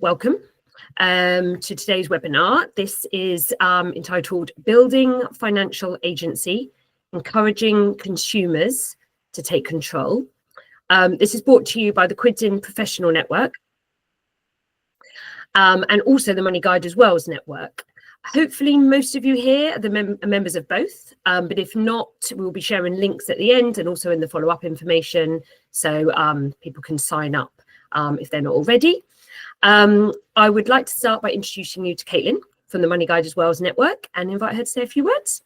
Welcome to today's webinar. This is entitled Building Financial Agency, Encouraging Consumers to Take Control. This is brought to you by the Quids Professional Network and also the Money Guide as Well's network. Hopefully most of you here are the members of both, but if not, we'll be sharing links at the end and also in the follow-up information so people can sign up if they're not already. I would like to start by introducing you to Caitlin from the Money Guide as Well's network and invite her to say a few words.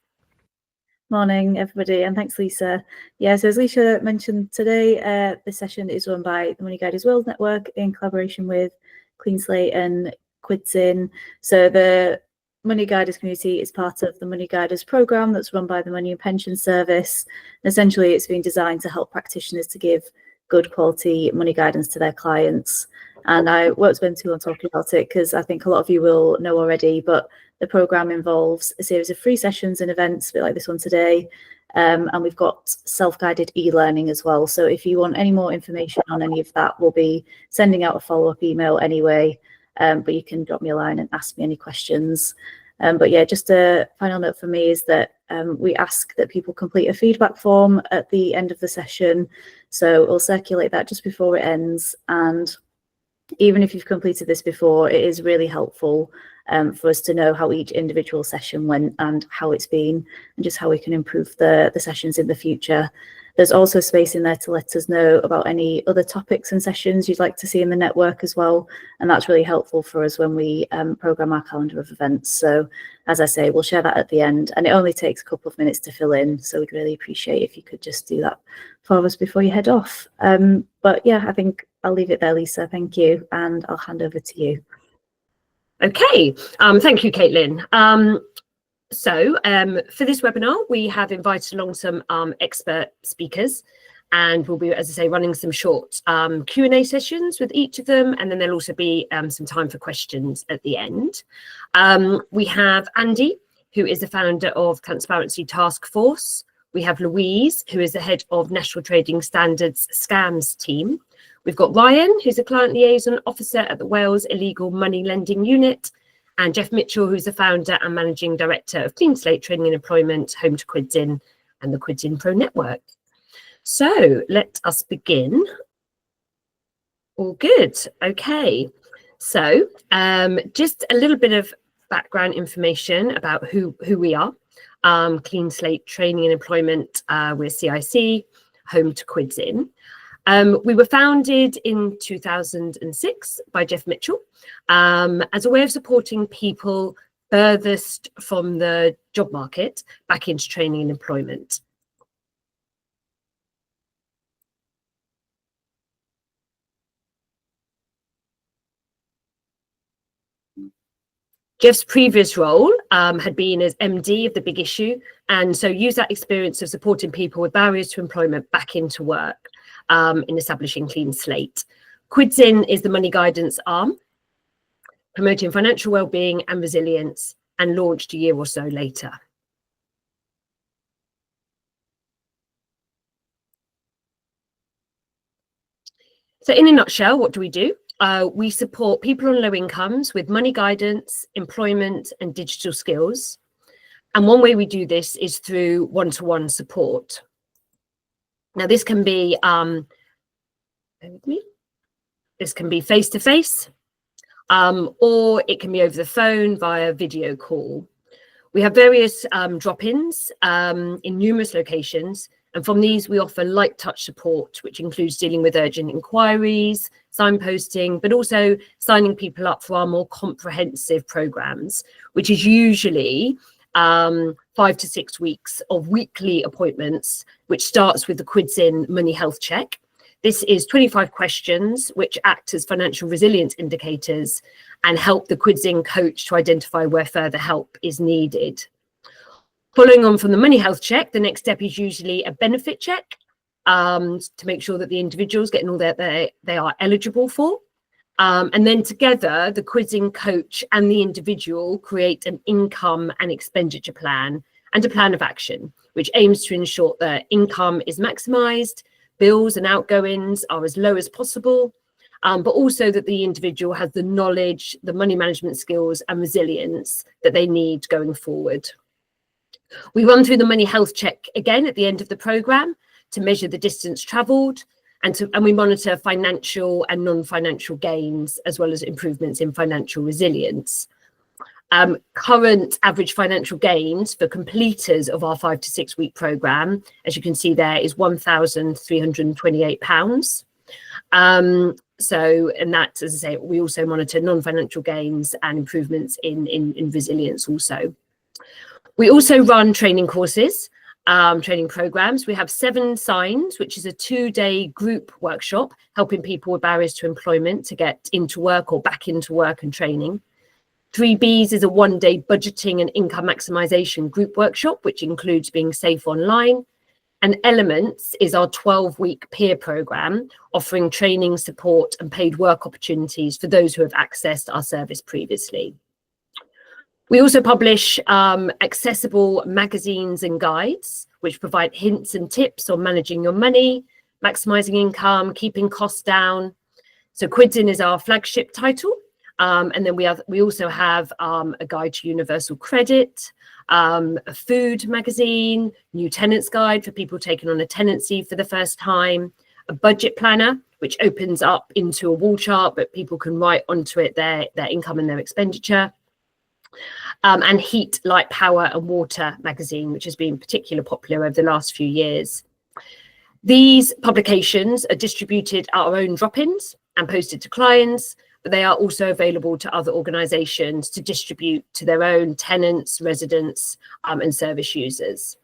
Morning, everybody, and thanks, Lisa. Yeah, so as Lisa mentioned today, this session is run by the Money Guide as Well's network in collaboration with Clean Slate and Quids. So the Money Guiders community is part of the Money Guiders program that's run by the Money and Pension Service. And essentially, it's been designed to help practitioners to give good quality money guidance to their clients. And I won't spend too long talking about it because I think a lot of you will know already, but the program involves a series of free sessions and events, a bit like this one today. And we've got self-guided e-learning as well. So if you want any more information on any of that, we'll be sending out a follow-up email anyway. But you can drop me a line and ask me any questions. But yeah, just a final note for me is that we ask that people complete a feedback form at the end of the session. So we'll circulate that just before it ends. And even if you've completed this before, it is really helpful for us to know how each individual session went and how it's been and just how we can improve the sessions in the future. There's also space in there to let us know about any other topics and sessions you'd like to see in the network as well. And that's really helpful for us when we program our calendar of events. So as I say, we'll share that at the end and it only takes a couple of minutes to fill in. So we'd really appreciate if you could just do that for us before you head off. But yeah, I think I'll leave it there, Lisa. Thank you. And I'll hand over to you. Okay, thank you, Caitlin. So for this webinar, we have invited along some expert speakers and we'll be, as I say, running some short Q&A sessions with each of them. And then there'll also be some time for questions at the end. We have Andy, who is the founder of Transparency Task Force. We have Louise, who is the head of National Trading Standards Scams team. We've got Ryan, who's a client liaison officer at the Wales Illegal Money Lending Unit, and Jeff Mitchell, who's the founder and managing director of Clean Slate Training and Employment, home to Quids and the Quids Pro Network. So let us begin. All good. Okay. So just a little bit of background information about who we are. Clean Slate Training and Employment, we're CIC, home to Quids. We were founded in 2006 by Jeff Mitchell as a way of supporting people furthest from the job market back into training and employment. Jeff's previous role had been as MD of the Big Issue, and so used that experience of supporting people with barriers to employment back into work in establishing Clean Slate. Quids is the money guidance arm, promoting financial well-being and resilience, and launched a year or so later. So in a nutshell, what do? We support people on low incomes with money guidance, employment, and digital skills. And one way we do this is through one-to-one support. Now, this can be, this can be face-to-face, or it can be over the phone via video call. We have various drop-ins in numerous locations. And from these, we offer light touch support, which includes dealing with urgent inquiries, signposting, but also signing people up for our more comprehensive programs, which is usually 5 to 6 weeks of weekly appointments, which starts with the Quids Money Health Check. This is 25 questions, which act as financial resilience indicators and help the Quids coach to identify where further help is needed. Following on from the money health check, the next step is usually a benefit check to make sure that the individual's getting all that they are eligible for. And then together, the Quids coach and the individual create an income and expenditure plan and a plan of action, which aims to ensure that income is maximised, bills and outgoings are as low as possible, but also that the individual has the knowledge, the money management skills and resilience that they need going forward. We run through the money health check again at the end of the programme to measure the distance travelled, and we monitor financial and non-financial gains, as well as improvements in financial resilience. Current average financial gains for completers of our 5 to 6 week programme, as you can see there, is £1,328. And that, as I say, we also monitor non-financial gains and improvements in resilience also. We also run training courses, training programs. We have 7 Signs, which is a 2-day group workshop, helping people with barriers to employment to get into work or back into work and training. 3 Bs is a 1-day budgeting and income maximisation group workshop, which includes being safe online. And Elements is our 12-week peer programme, offering training, support and paid work opportunities for those who have accessed our service previously. We also publish accessible magazines and guides, which provide hints and tips on managing your money, maximising income, keeping costs down. So Quids is our flagship title. And then we also have a guide to universal credit, a food magazine, new tenants guide for people taking on a tenancy for the first time, a budget planner, which opens up into a wall chart, but people can write onto it their income and their expenditure. And Heat, Light, Power and Water magazine, which has been particularly popular over the last few years. These publications are distributed at our own drop-ins and posted to clients, but they are also available to other organisations to distribute to their own tenants, residents and service users.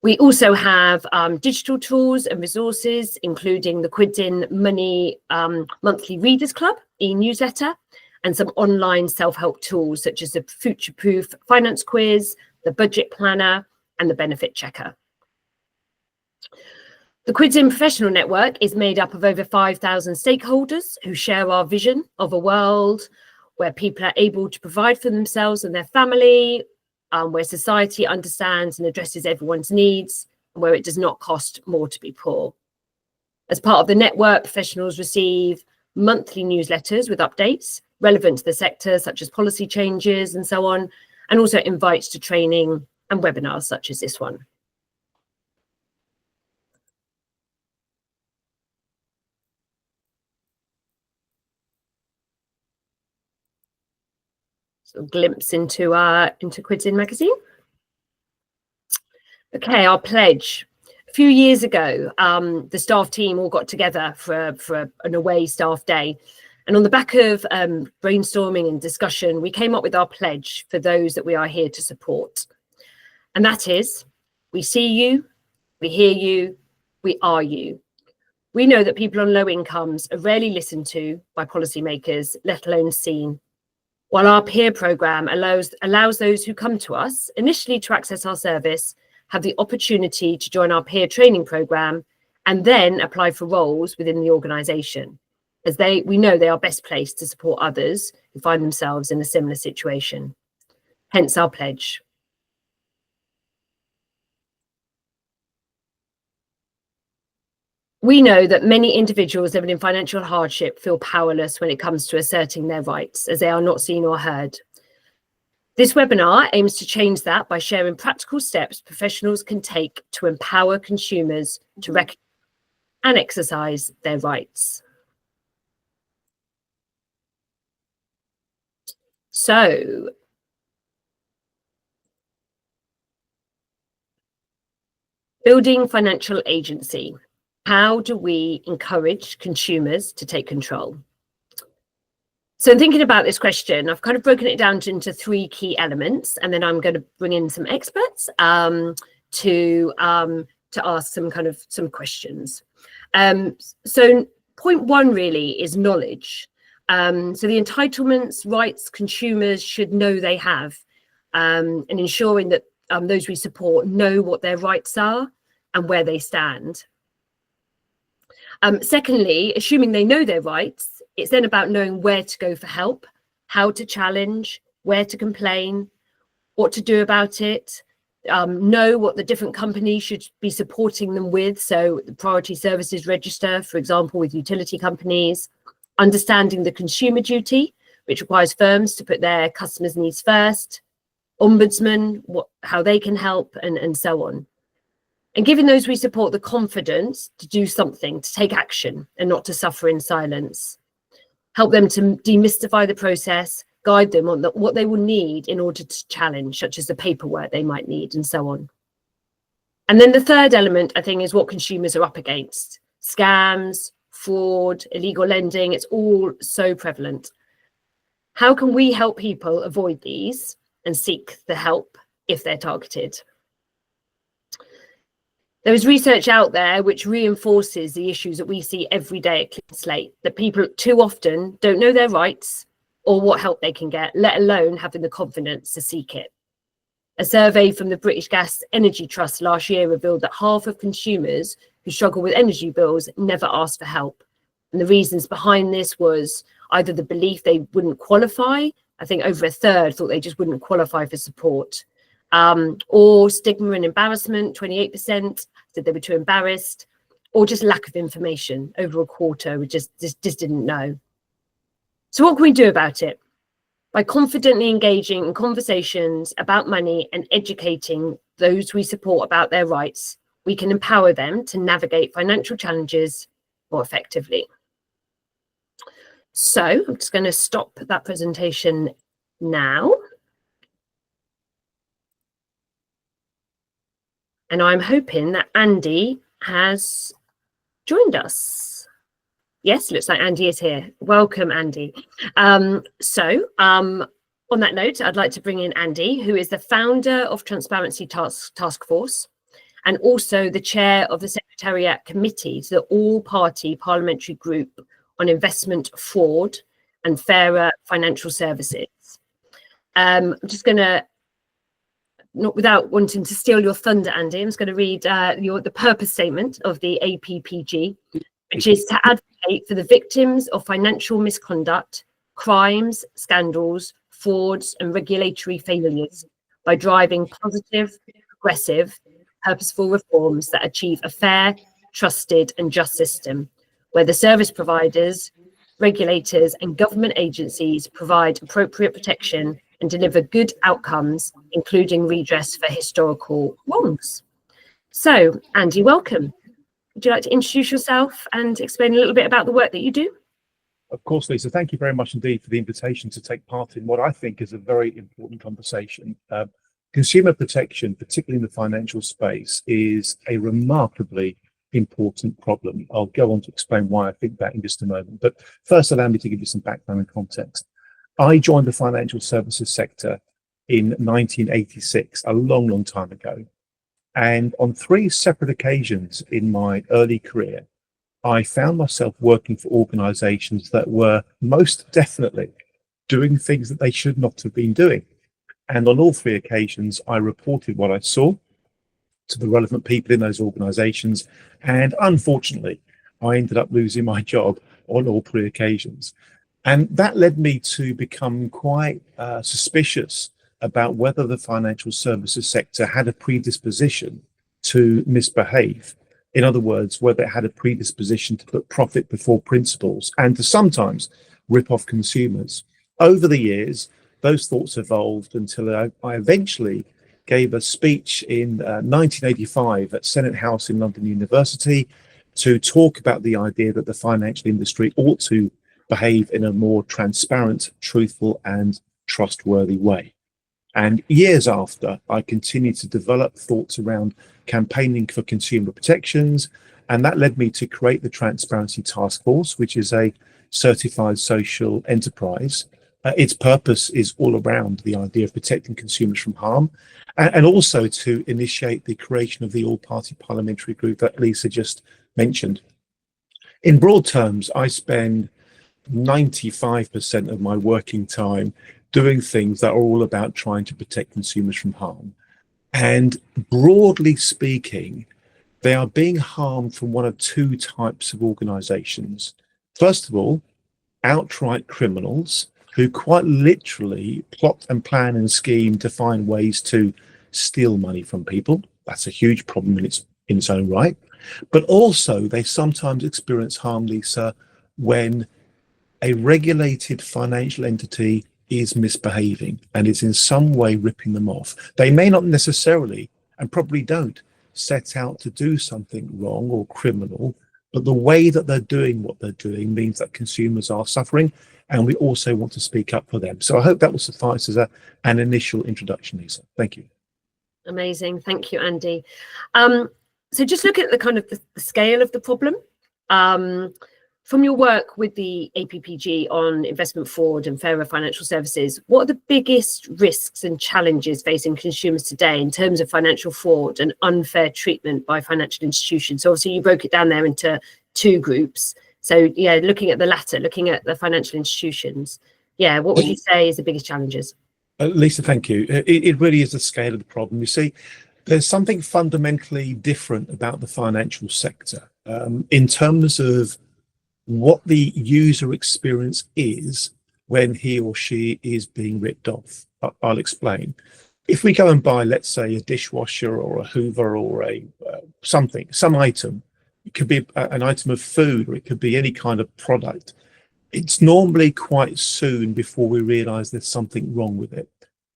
We also have digital tools and resources, including the Quids Money Monthly Readers Club e-newsletter, and some online self-help tools such as the Future-Proof Finance Quiz, the Budget Planner and the Benefit Checker. The Quids Professional Network is made up of over 5,000 stakeholders who share our vision of a world where people are able to provide for themselves and their family, where society understands and addresses everyone's needs, and where it does not cost more to be poor. As part of the network, professionals receive monthly newsletters with updates relevant to the sector, such as policy changes and so on, and also invites to training and webinars such as this one. So a glimpse into Quids magazine. Okay, our pledge. A few years ago, the staff team all got together for an away staff day. And on the back of brainstorming and discussion, we came up with our pledge for those that we are here to support. And that is, we see you, we hear you, we are you. We know that people on low incomes are rarely listened to by policymakers, let alone seen. While our peer programme allows those who come to us initially to access our service, have the opportunity to join our peer training programme and then apply for roles within the organisation, as we know they are best placed to support others who find themselves in a similar situation. Hence our pledge. We know that many individuals living in financial hardship feel powerless when it comes to asserting their rights, as they are not seen or heard. This webinar aims to change that by sharing practical steps professionals can take to empower consumers to recognize and exercise their rights. So, building financial agency. How do we encourage consumers to take control? So in thinking about this question, I've kind of broken it down into 3 key elements, and then I'm going to bring in some experts to ask some questions. So point 1 really is knowledge. So the entitlements, rights consumers should know they have, and ensuring that those we support know what their rights are and where they stand. Secondly, assuming they know their rights, it's then about knowing where to go for help, how to challenge, where to complain, what to do about it, know what the different companies should be supporting them with. So the priority services register, for example, with utility companies, understanding the consumer duty, which requires firms to put their customers' needs first, ombudsman, how they can help, and so on. And giving those we support the confidence to do something, to take action, and not to suffer in silence. Help them to demystify the process, guide them on what they will need in order to challenge, such as the paperwork they might need, and so on. And then the third element, I think, is what consumers are up against. Scams, fraud, illegal lending, it's all so prevalent. How can we help people avoid these and seek the help if they're targeted? There is research out there which reinforces the issues that we see every day at Clean Slate, that people too often don't know their rights or what help they can get, let alone having the confidence to seek it. A survey from the British Gas Energy Trust last year revealed that half of consumers who struggle with energy bills never asked for help. And the reasons behind this was either the belief they wouldn't qualify, I think over a third thought they just wouldn't qualify for support, or stigma and embarrassment, 28% said they were too embarrassed, or just lack of information, over a quarter just didn't know. So what can we do about it? By confidently engaging in conversations about money and educating those we support about their rights, we can empower them to navigate financial challenges more effectively. So I'm just going to stop that presentation now. And I'm hoping that Andy has joined us. Yes, looks like Andy is here. Welcome, Andy. On that note, I'd like to bring in Andy, who is the founder of Transparency Task Force and also the chair of the Secretariat Committee to the All-Party Parliamentary Group on Investment Fraud and Fairer Financial Services. I'm just going to, not without wanting to steal your thunder, Andy, I'm just going to read the purpose statement of the APPG, which is to advocate for the victims of financial misconduct, crimes, scandals, frauds, and regulatory failures by driving positive, progressive, purposeful reforms that achieve a fair, trusted, and just system, where the service providers, regulators, and government agencies provide appropriate protection and deliver good outcomes, including redress for historical wrongs. So, Andy, welcome. Would you like to introduce yourself and explain a little bit about the work that you do? Of course, Lisa. Thank you very much indeed for the invitation to take part in what I think is a very important conversation. Consumer protection, particularly in the financial space, is a remarkably important problem. I'll go on to explain why I think that in just a moment. But first, allow me to give you some background and context. I joined the financial services sector in 1986, a long, long time ago. And on 3 separate occasions in my early career, I found myself working for organizations that were most definitely doing things that they should not have been doing. And on all 3 occasions, I reported what I saw to the relevant people in those organizations. And unfortunately, I ended up losing my job on all 3 occasions. And that led me to become quite suspicious about whether the financial services sector had a predisposition to misbehave. In other words, whether it had a predisposition to put profit before principles and to sometimes rip off consumers. Over the years, those thoughts evolved until I eventually gave a speech in 1985 at Senate House in London University to talk about the idea that the financial industry ought to behave in a more transparent, truthful, and trustworthy way. And years after, I continued to develop thoughts around campaigning for consumer protections, and that led me to create the Transparency Task Force, which is a certified social enterprise. Its purpose is all around the idea of protecting consumers from harm, and also to initiate the creation of the all-party parliamentary group that Lisa just mentioned. In broad terms, I spend 95% of my working time doing things that are all about trying to protect consumers from harm. And broadly speaking, they are being harmed from one of 2 types of organizations. First of all, outright criminals who quite literally plot and plan and scheme to find ways to steal money from people. That's a huge problem in its own right. But also they sometimes experience harm, Lisa, when a regulated financial entity is misbehaving and is in some way ripping them off. They may not necessarily, and probably don't, set out to do something wrong or criminal, but the way that they're doing what they're doing means that consumers are suffering, and we also want to speak up for them. So I hope that will suffice as an initial introduction, Lisa. Thank you. Amazing. Thank you, Andy. So just look at the kind of the scale of the problem. From your work with the APPG on investment fraud and fairer financial services, what are the biggest risks and challenges facing consumers today in terms of financial fraud and unfair treatment by financial institutions? So obviously you broke it down there into two groups. So yeah, looking at the latter, looking at the financial institutions, yeah, what would you say is the biggest challenges? Lisa, thank you. It really is the scale of the problem. You see, there's something fundamentally different about the financial sector in terms of what the user experience is when he or she is being ripped off. I'll explain. If we go and buy, let's say, a dishwasher or a Hoover or some item, it could be an item of food, or it could be any kind of product. It's normally quite soon before we realize there's something wrong with it.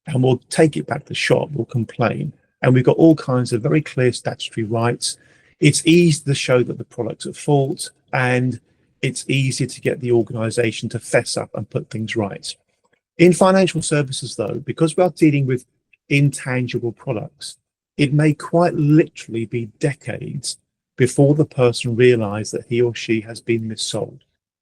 And we'll take it back to the shop, we'll complain. And we've got all kinds of very clear statutory rights. It's easy to show that the product's at fault, and it's easier to get the organization to fess up and put things right. In financial services, though, because we are dealing with intangible products, it may quite literally be decades before the person realizes that he or she has been missold.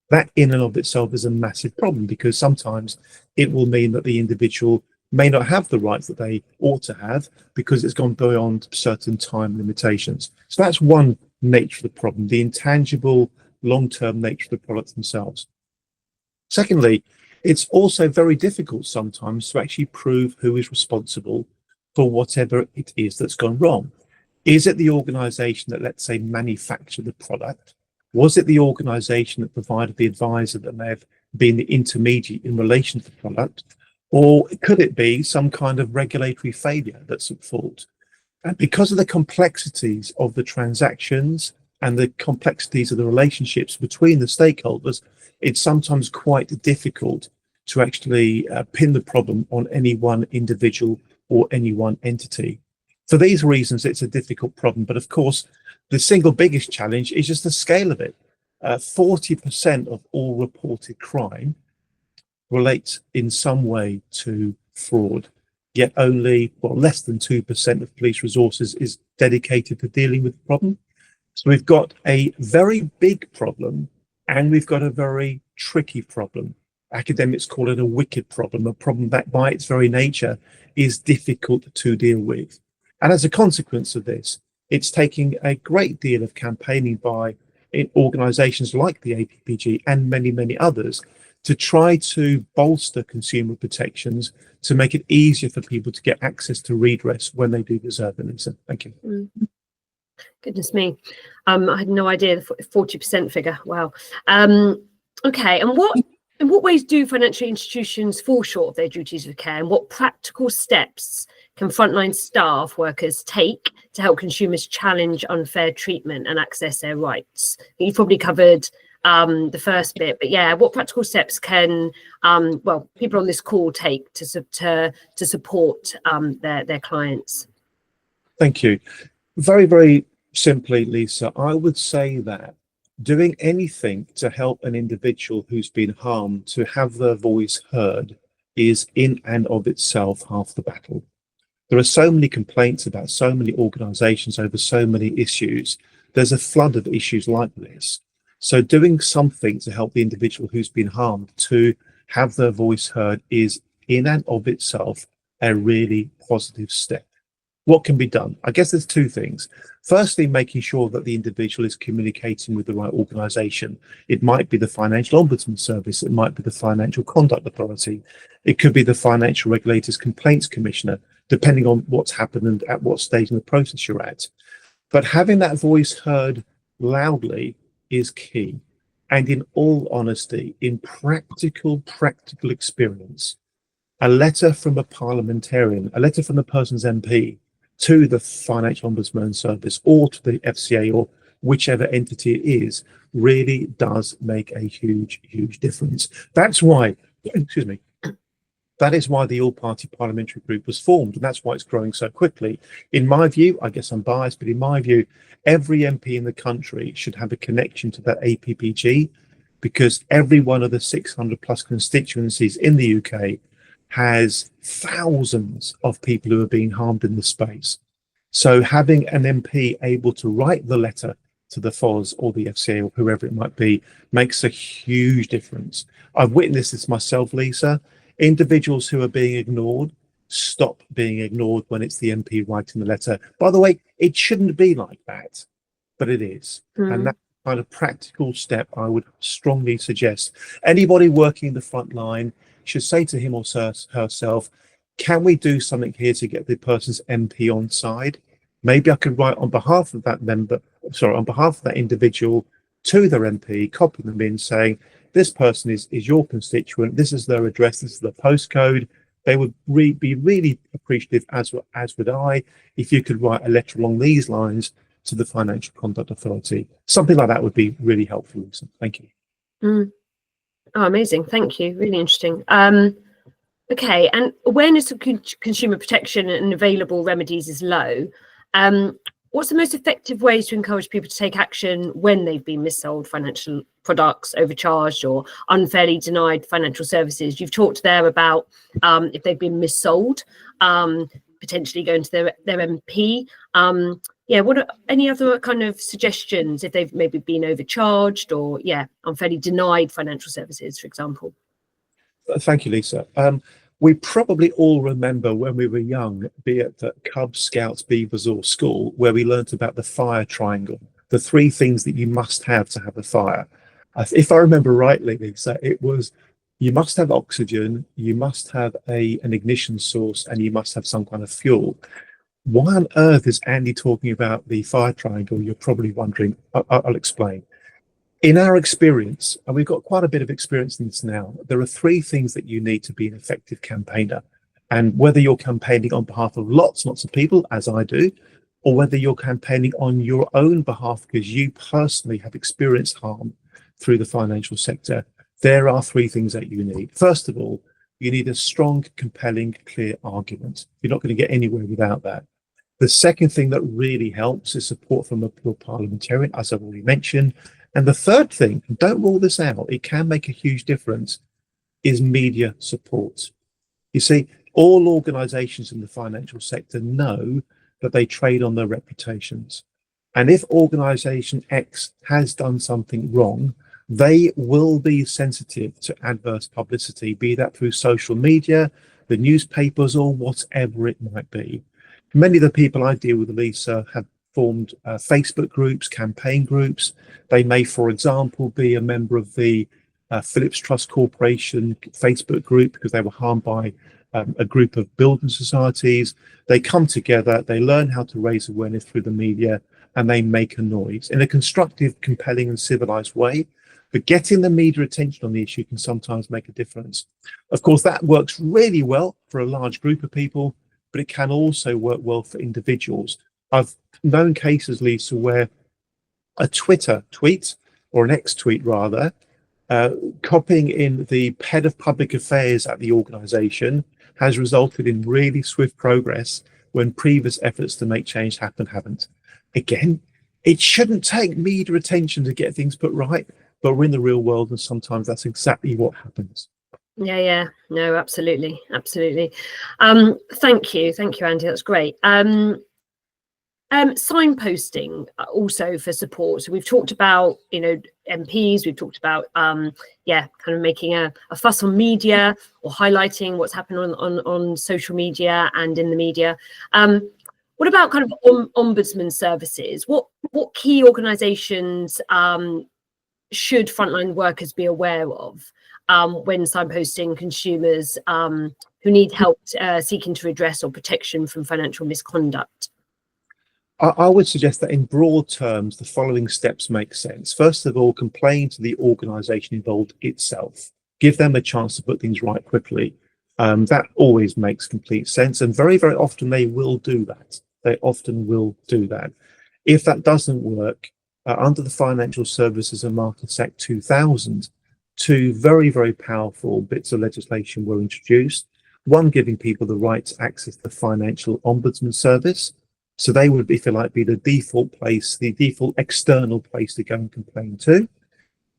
That in and of itself is a massive problem, because sometimes it will mean that the individual may not have the rights that they ought to have because it's gone beyond certain time limitations. So that's one nature of the problem, the intangible long-term nature of the products themselves. Secondly, it's also very difficult sometimes to actually prove who is responsible for whatever it is that's gone wrong. Is it the organization that, let's say, manufactured the product? Was it the organization that provided the advisor that may have been the intermediate in relation to the product? Or could it be some kind of regulatory failure that's at fault? And because of the complexities of the transactions and the complexities of the relationships between the stakeholders, it's sometimes quite difficult to actually pin the problem on any one individual or any one entity. For these reasons, it's a difficult problem. But of course, the single biggest challenge is just the scale of it. 40% of all reported crime relates in some way to fraud, yet only less than 2% of police resources is dedicated to dealing with the problem. So we've got a very big problem, and we've got a very tricky problem. Academics call it a wicked problem, a problem that by its very nature is difficult to deal with. And as a consequence of this, it's taking a great deal of campaigning by organizations like the APPG and many, many others to try to bolster consumer protections to make it easier for people to get access to redress when they do deserve it. Lisa, thank you. Goodness me. I had no idea the 40% figure. Wow. Okay. And in what ways do financial institutions fall short of their duties of care, and what practical steps can frontline staff workers take to help consumers challenge unfair treatment and access their rights? You've probably covered the first bit, but yeah, what practical steps can people on this call take to support their clients? Thank you. Very, very simply, Lisa, I would say that doing anything to help an individual who's been harmed to have their voice heard is in and of itself half the battle. There are so many complaints about so many organizations over so many issues. There's a flood of issues like this. So doing something to help the individual who's been harmed to have their voice heard is in and of itself a really positive step. What can be done? I guess there's two things. Firstly, making sure that the individual is communicating with the right organization. It might be the Financial Ombudsman Service. It might be the Financial Conduct Authority. It could be the Financial Regulators Complaints Commissioner, depending on what's happened and at what stage in the process you're at. But having that voice heard loudly is key. And in all honesty, in practical experience, a letter from a parliamentarian, a letter from the person's MP to the Financial Ombudsman Service or to the FCA or whichever entity it is, really does make a huge, huge difference. That's why, excuse me, that is why the all-party parliamentary group was formed, and that's why it's growing so quickly. In my view, I guess I'm biased, but in my view, every MP in the country should have a connection to that APPG, because every one of the 600 plus constituencies in the UK has thousands of people who are being harmed in the space. So having an MP able to write the letter to the FOS or the FCA or whoever it might be makes a huge difference. I've witnessed this myself, Lisa. Individuals who are being ignored stop being ignored when it's the MP writing the letter. By the way, it shouldn't be like that, but it is. And that kind of practical step I would strongly suggest anybody working in the front line should say to him or herself, can we do something here to get the person's MP on side? Maybe I could write on behalf of that on behalf of that individual to their MP, copy them in saying, this person is your constituent, this is their address, this is the postcode. They would be really appreciative, as would I, if you could write a letter along these lines to the Financial Conduct Authority. Something like that would be really helpful, Lisa. Thank you. Oh, amazing. Thank you. Really interesting. Okay, and awareness of consumer protection and available remedies is low. What's the most effective ways to encourage people to take action when they've been missold financial products, overcharged or unfairly denied financial services? You've talked there about if they've been missold, potentially going to their MP. What are any other kind of suggestions if they've maybe been overcharged or unfairly denied financial services, for example? Thank you, Lisa. We probably all remember when we were young, be it at Cubs, Scouts, Beavers or school, where we learnt about the fire triangle, the three things that you must have to have a fire. If I remember rightly, Lisa, it was you must have oxygen, you must have an ignition source, and you must have some kind of fuel. Why on earth is Andy talking about the fire triangle? You're probably wondering. I'll explain. In our experience, and we've got quite a bit of experience in this now, there are three things that you need to be an effective campaigner. And whether you're campaigning on behalf of lots of people, as I do, or whether you're campaigning on your own behalf because you personally have experienced harm through the financial sector, there are three things that you need. First of all, you need a strong, compelling, clear argument. You're not going to get anywhere without that. The second thing that really helps is support from a parliamentarian, as I've already mentioned. And the third thing, and don't rule this out, it can make a huge difference, is media support. You see, all organizations in the financial sector know that they trade on their reputations. And if organization X has done something wrong, they will be sensitive to adverse publicity, be that through social media, the newspapers, or whatever it might be. Many of the people I deal with, Lisa, have formed Facebook groups, campaign groups. They may, for example, be a member of the Phillips Trust Corporation Facebook group because they were harmed by a group of building societies. They come together, they learn how to raise awareness through the media, and they make a noise in a constructive, compelling and civilized way. But getting the media attention on the issue can sometimes make a difference. Of course, that works really well for a large group of people, but it can also work well for individuals. I've known cases, Lisa, where a Twitter tweet, or an X tweet rather, copying in the head of public affairs at the organization has resulted in really swift progress when previous efforts to make change haven't. Again, it shouldn't take media attention to get things put right, but we're in the real world and sometimes that's exactly what happens. No, absolutely. Thank you, Andy, that's great. Signposting also for support. So we've talked about, MPs, we've talked about, kind of making a fuss on media or highlighting what's happening on social media and in the media. What about kind of ombudsman services? What key organisations should frontline workers be aware of when signposting consumers who need help seeking to redress or protection from financial misconduct? I would suggest that in broad terms, the following steps make sense. First of all, complain to the organisation involved itself. Give them a chance to put things right quickly. That always makes complete sense, and very, very often they will do that. They often will do that. If that doesn't work, under the Financial Services and Markets Act 2000, two very, very powerful bits of legislation were introduced. One giving people the right to access the Financial Ombudsman Service. So they would, if you like, be the default place, the default external place to go and complain to.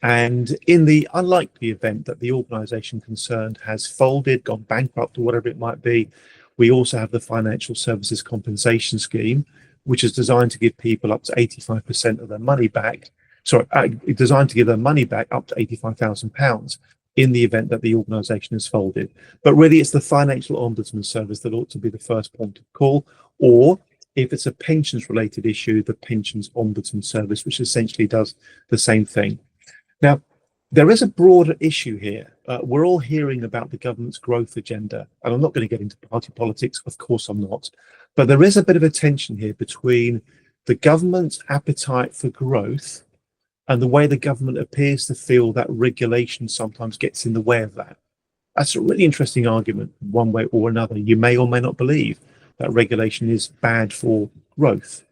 And in the unlikely event that the organisation concerned has folded, gone bankrupt, or whatever it might be, we also have the Financial Services Compensation Scheme, which is designed to give people up to 85% of their money back. Sorry, designed to give their money back up to £85,000 in the event that the organisation is folded. But really, it's the Financial Ombudsman Service that ought to be the first point of call, or if it's a pensions-related issue, the Pensions Ombudsman Service, which essentially does the same thing. Now, there is a broader issue here. We're all hearing about the government's growth agenda, and I'm not going to get into party politics, of course I'm not, but there is a bit of a tension here between the government's appetite for growth and the way the government appears to feel that regulation sometimes gets in the way of that. That's a really interesting argument, one way or another. You may or may not believe that regulation is bad for growth.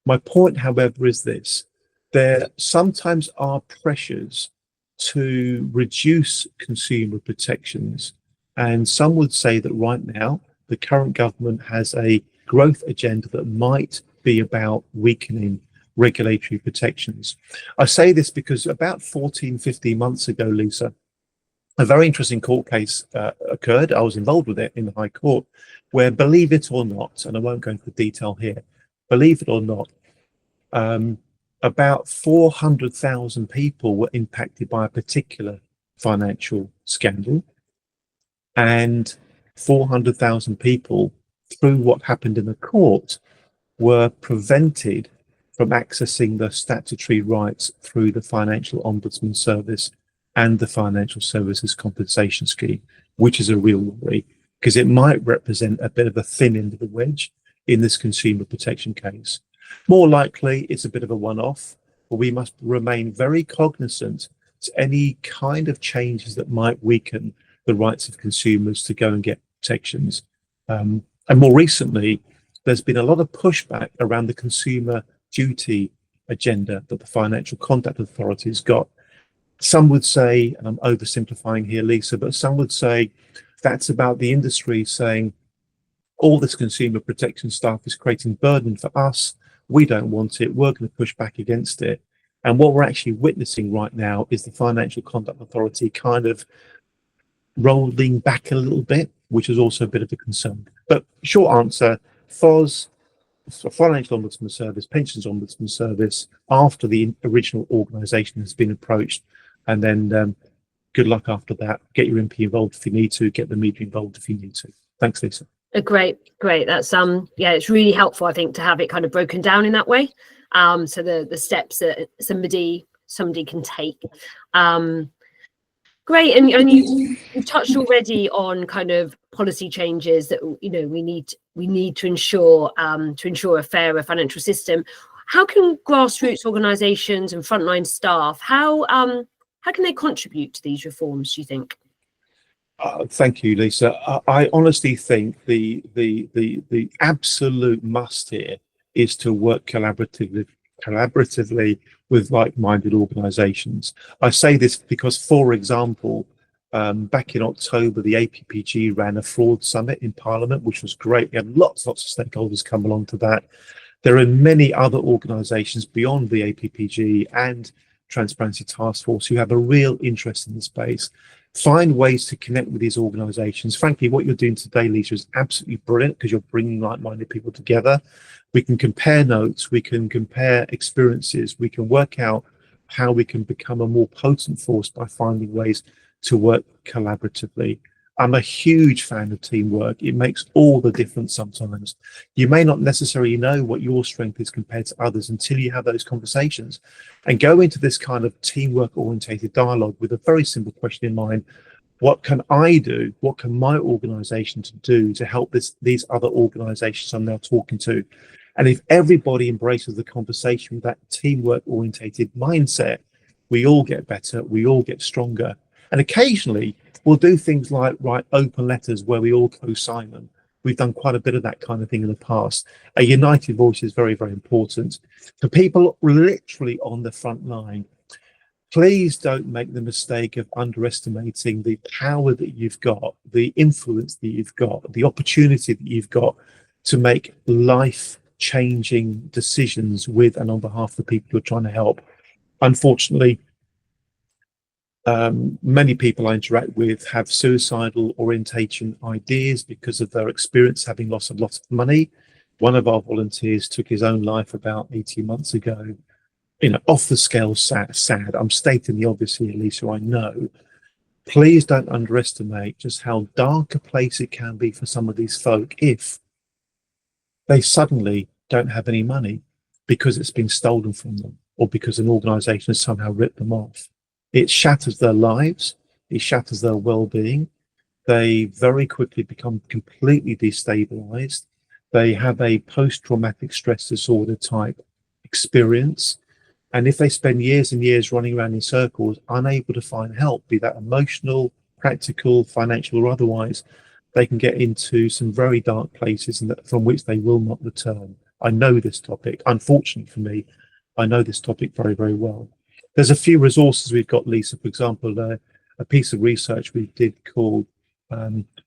My point, however, is this. There sometimes are pressures to reduce consumer protections, and some would say that right now the current government has a growth agenda that might be about weakening regulatory protections. I say this because about 15 months ago, Lisa, a very interesting court case occurred. I was involved with it in the High Court, where, believe it or not, and I won't go into the detail here, believe it or not, about 400,000 people were impacted by a particular financial scandal, and 400,000 people, through what happened in the court, were prevented from accessing the statutory rights through the Financial Ombudsman Service and the Financial Services Compensation Scheme, which is a real worry, because it might represent a bit of a thin end of the wedge in this consumer protection case. More likely, it's a bit of a one-off, but we must remain very cognizant to any kind of changes that might weaken the rights of consumers to go and get protections. And more recently, there's been a lot of pushback around the consumer duty agenda that the Financial Conduct Authority has got. Some would say, and I'm oversimplifying here, Lisa, but some would say that's about the industry saying all this consumer protection stuff is creating burden for us. We don't want it. We're going to push back against it. And what we're actually witnessing right now is the Financial Conduct Authority kind of rolling back a little bit, which is also a bit of a concern. But short answer, FOS, Financial Ombudsman Service, Pensions Ombudsman Service, after the original organisation has been approached, and then good luck after that. Get your MP involved if you need to, get the media involved if you need to. Thanks, Lisa. Great. That's yeah, it's really helpful, I think, to have it kind of broken down in that way. So the steps that somebody can take. Great, and you've touched already on kind of policy changes that we need to ensure a fairer financial system. How can grassroots organisations and frontline staff how can they contribute to these reforms, do you think? Thank you, Lisa. I honestly think the absolute must here is to work collaboratively with like-minded organisations. I say this because, for example, back in October, the APPG ran a fraud summit in Parliament, which was great. We had lots of stakeholders come along to that. There are many other organisations beyond the APPG and Transparency Task Force who have a real interest in the space. Find ways to connect with these organisations. Frankly, what you're doing today, Lisa, is absolutely brilliant because you're bringing like-minded people together. We can compare notes, we can compare experiences, we can work out how we can become a more potent force by finding ways to work collaboratively. I'm a huge fan of teamwork. It makes all the difference sometimes. You may not necessarily know what your strength is compared to others until you have those conversations and go into this kind of teamwork orientated dialogue with a very simple question in mind. What can I do? What can my organisation do to help these other organisations I'm now talking to? And if everybody embraces the conversation with that teamwork orientated mindset, we all get better, we all get stronger. And occasionally We'll do things like write open letters where we all co-sign them. We've done quite a bit of that kind of thing in the past. A united voice is very, very important. For people literally on the front line, please don't make the mistake of underestimating the power that you've got, the influence that you've got, the opportunity that you've got to make life-changing decisions with and on behalf of the people you're trying to help. Unfortunately, many people I interact with have suicidal orientation ideas because of their experience having lost a lot of money. One of our volunteers took his own life about 18 months ago. Off the scale, sad. I'm stating the obvious here, Lisa, I know. Please don't underestimate just how dark a place it can be for some of these folk if they suddenly don't have any money because it's been stolen from them or because an organisation has somehow ripped them off. It shatters their lives, it shatters their well-being. They very quickly become completely destabilised. They have a post-traumatic stress disorder type experience. And if they spend years and years running around in circles, unable to find help, be that emotional, practical, financial, or otherwise, they can get into some very dark places from which they will not return. I know this topic. Unfortunately for me, I know this topic very, very well. There's a few resources we've got, Lisa. For example, a piece of research we did called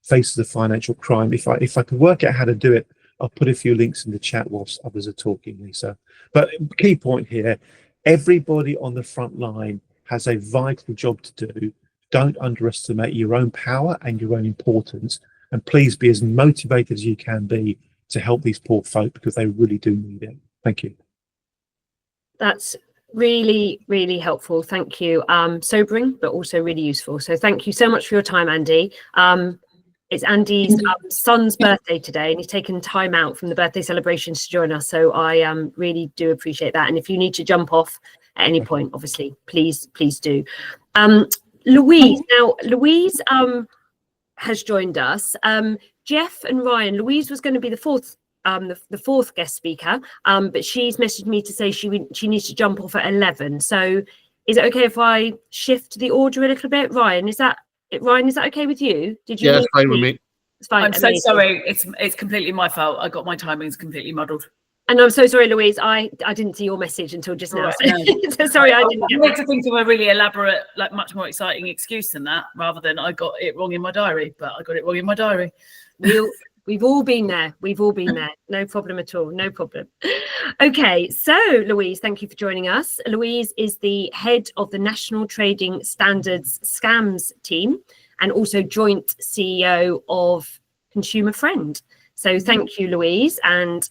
Faces of Financial Crime. If I can work out how to do it, I'll put a few links in the chat whilst others are talking, Lisa. But key point here, everybody on the front line has a vital job to do. Don't underestimate your own power and your own importance. And please be as motivated as you can be to help these poor folk because they really do need it. Thank you. That's really, really helpful. Thank you. Sobering, but also really useful. So thank you so much for your time, Andy. It's Andy's son's birthday today, and he's taken time out from the birthday celebrations to join us. So I really do appreciate that. And if you need to jump off at any point, obviously, please do. Louise, has joined us. Jeff and Ryan, Louise was going to be the fourth guest speaker, but she's messaged me to say she needs to jump off at 11. So is it okay if I shift the order a little bit? Ryan, is that okay with you? Yeah, it's fine with me. It's fine. I'm so sorry. It's completely my fault. I got my timings completely muddled. And I'm so sorry, Louise. I didn't see your message until just now. Right, So sorry, I didn't get to think of a really elaborate, like much more exciting excuse than that, rather than I got it wrong in my diary. But I got it wrong in my diary. We've all been there. No problem at all. No problem. Okay, so Louise, thank you for joining us. Louise is the head of the National Trading Standards Scams team and also joint CEO of Consumer Friend. So thank you, Louise. And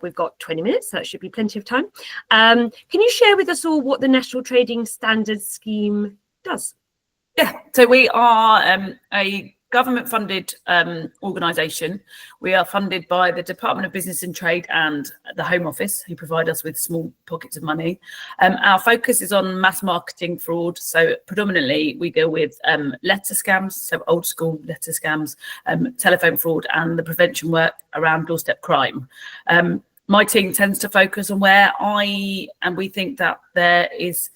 we've got 20 minutes, so that should be plenty of time. Can you share with us all what the National Trading Standards Scheme does? Yeah, so we are a government-funded organisation. We are funded by the Department of Business and Trade and the Home Office, who provide us with small pockets of money. Our focus is on mass marketing fraud. So predominantly we deal with letter scams, so old school letter scams, telephone fraud, and the prevention work around doorstep crime. My team tends to focus on where we think that there is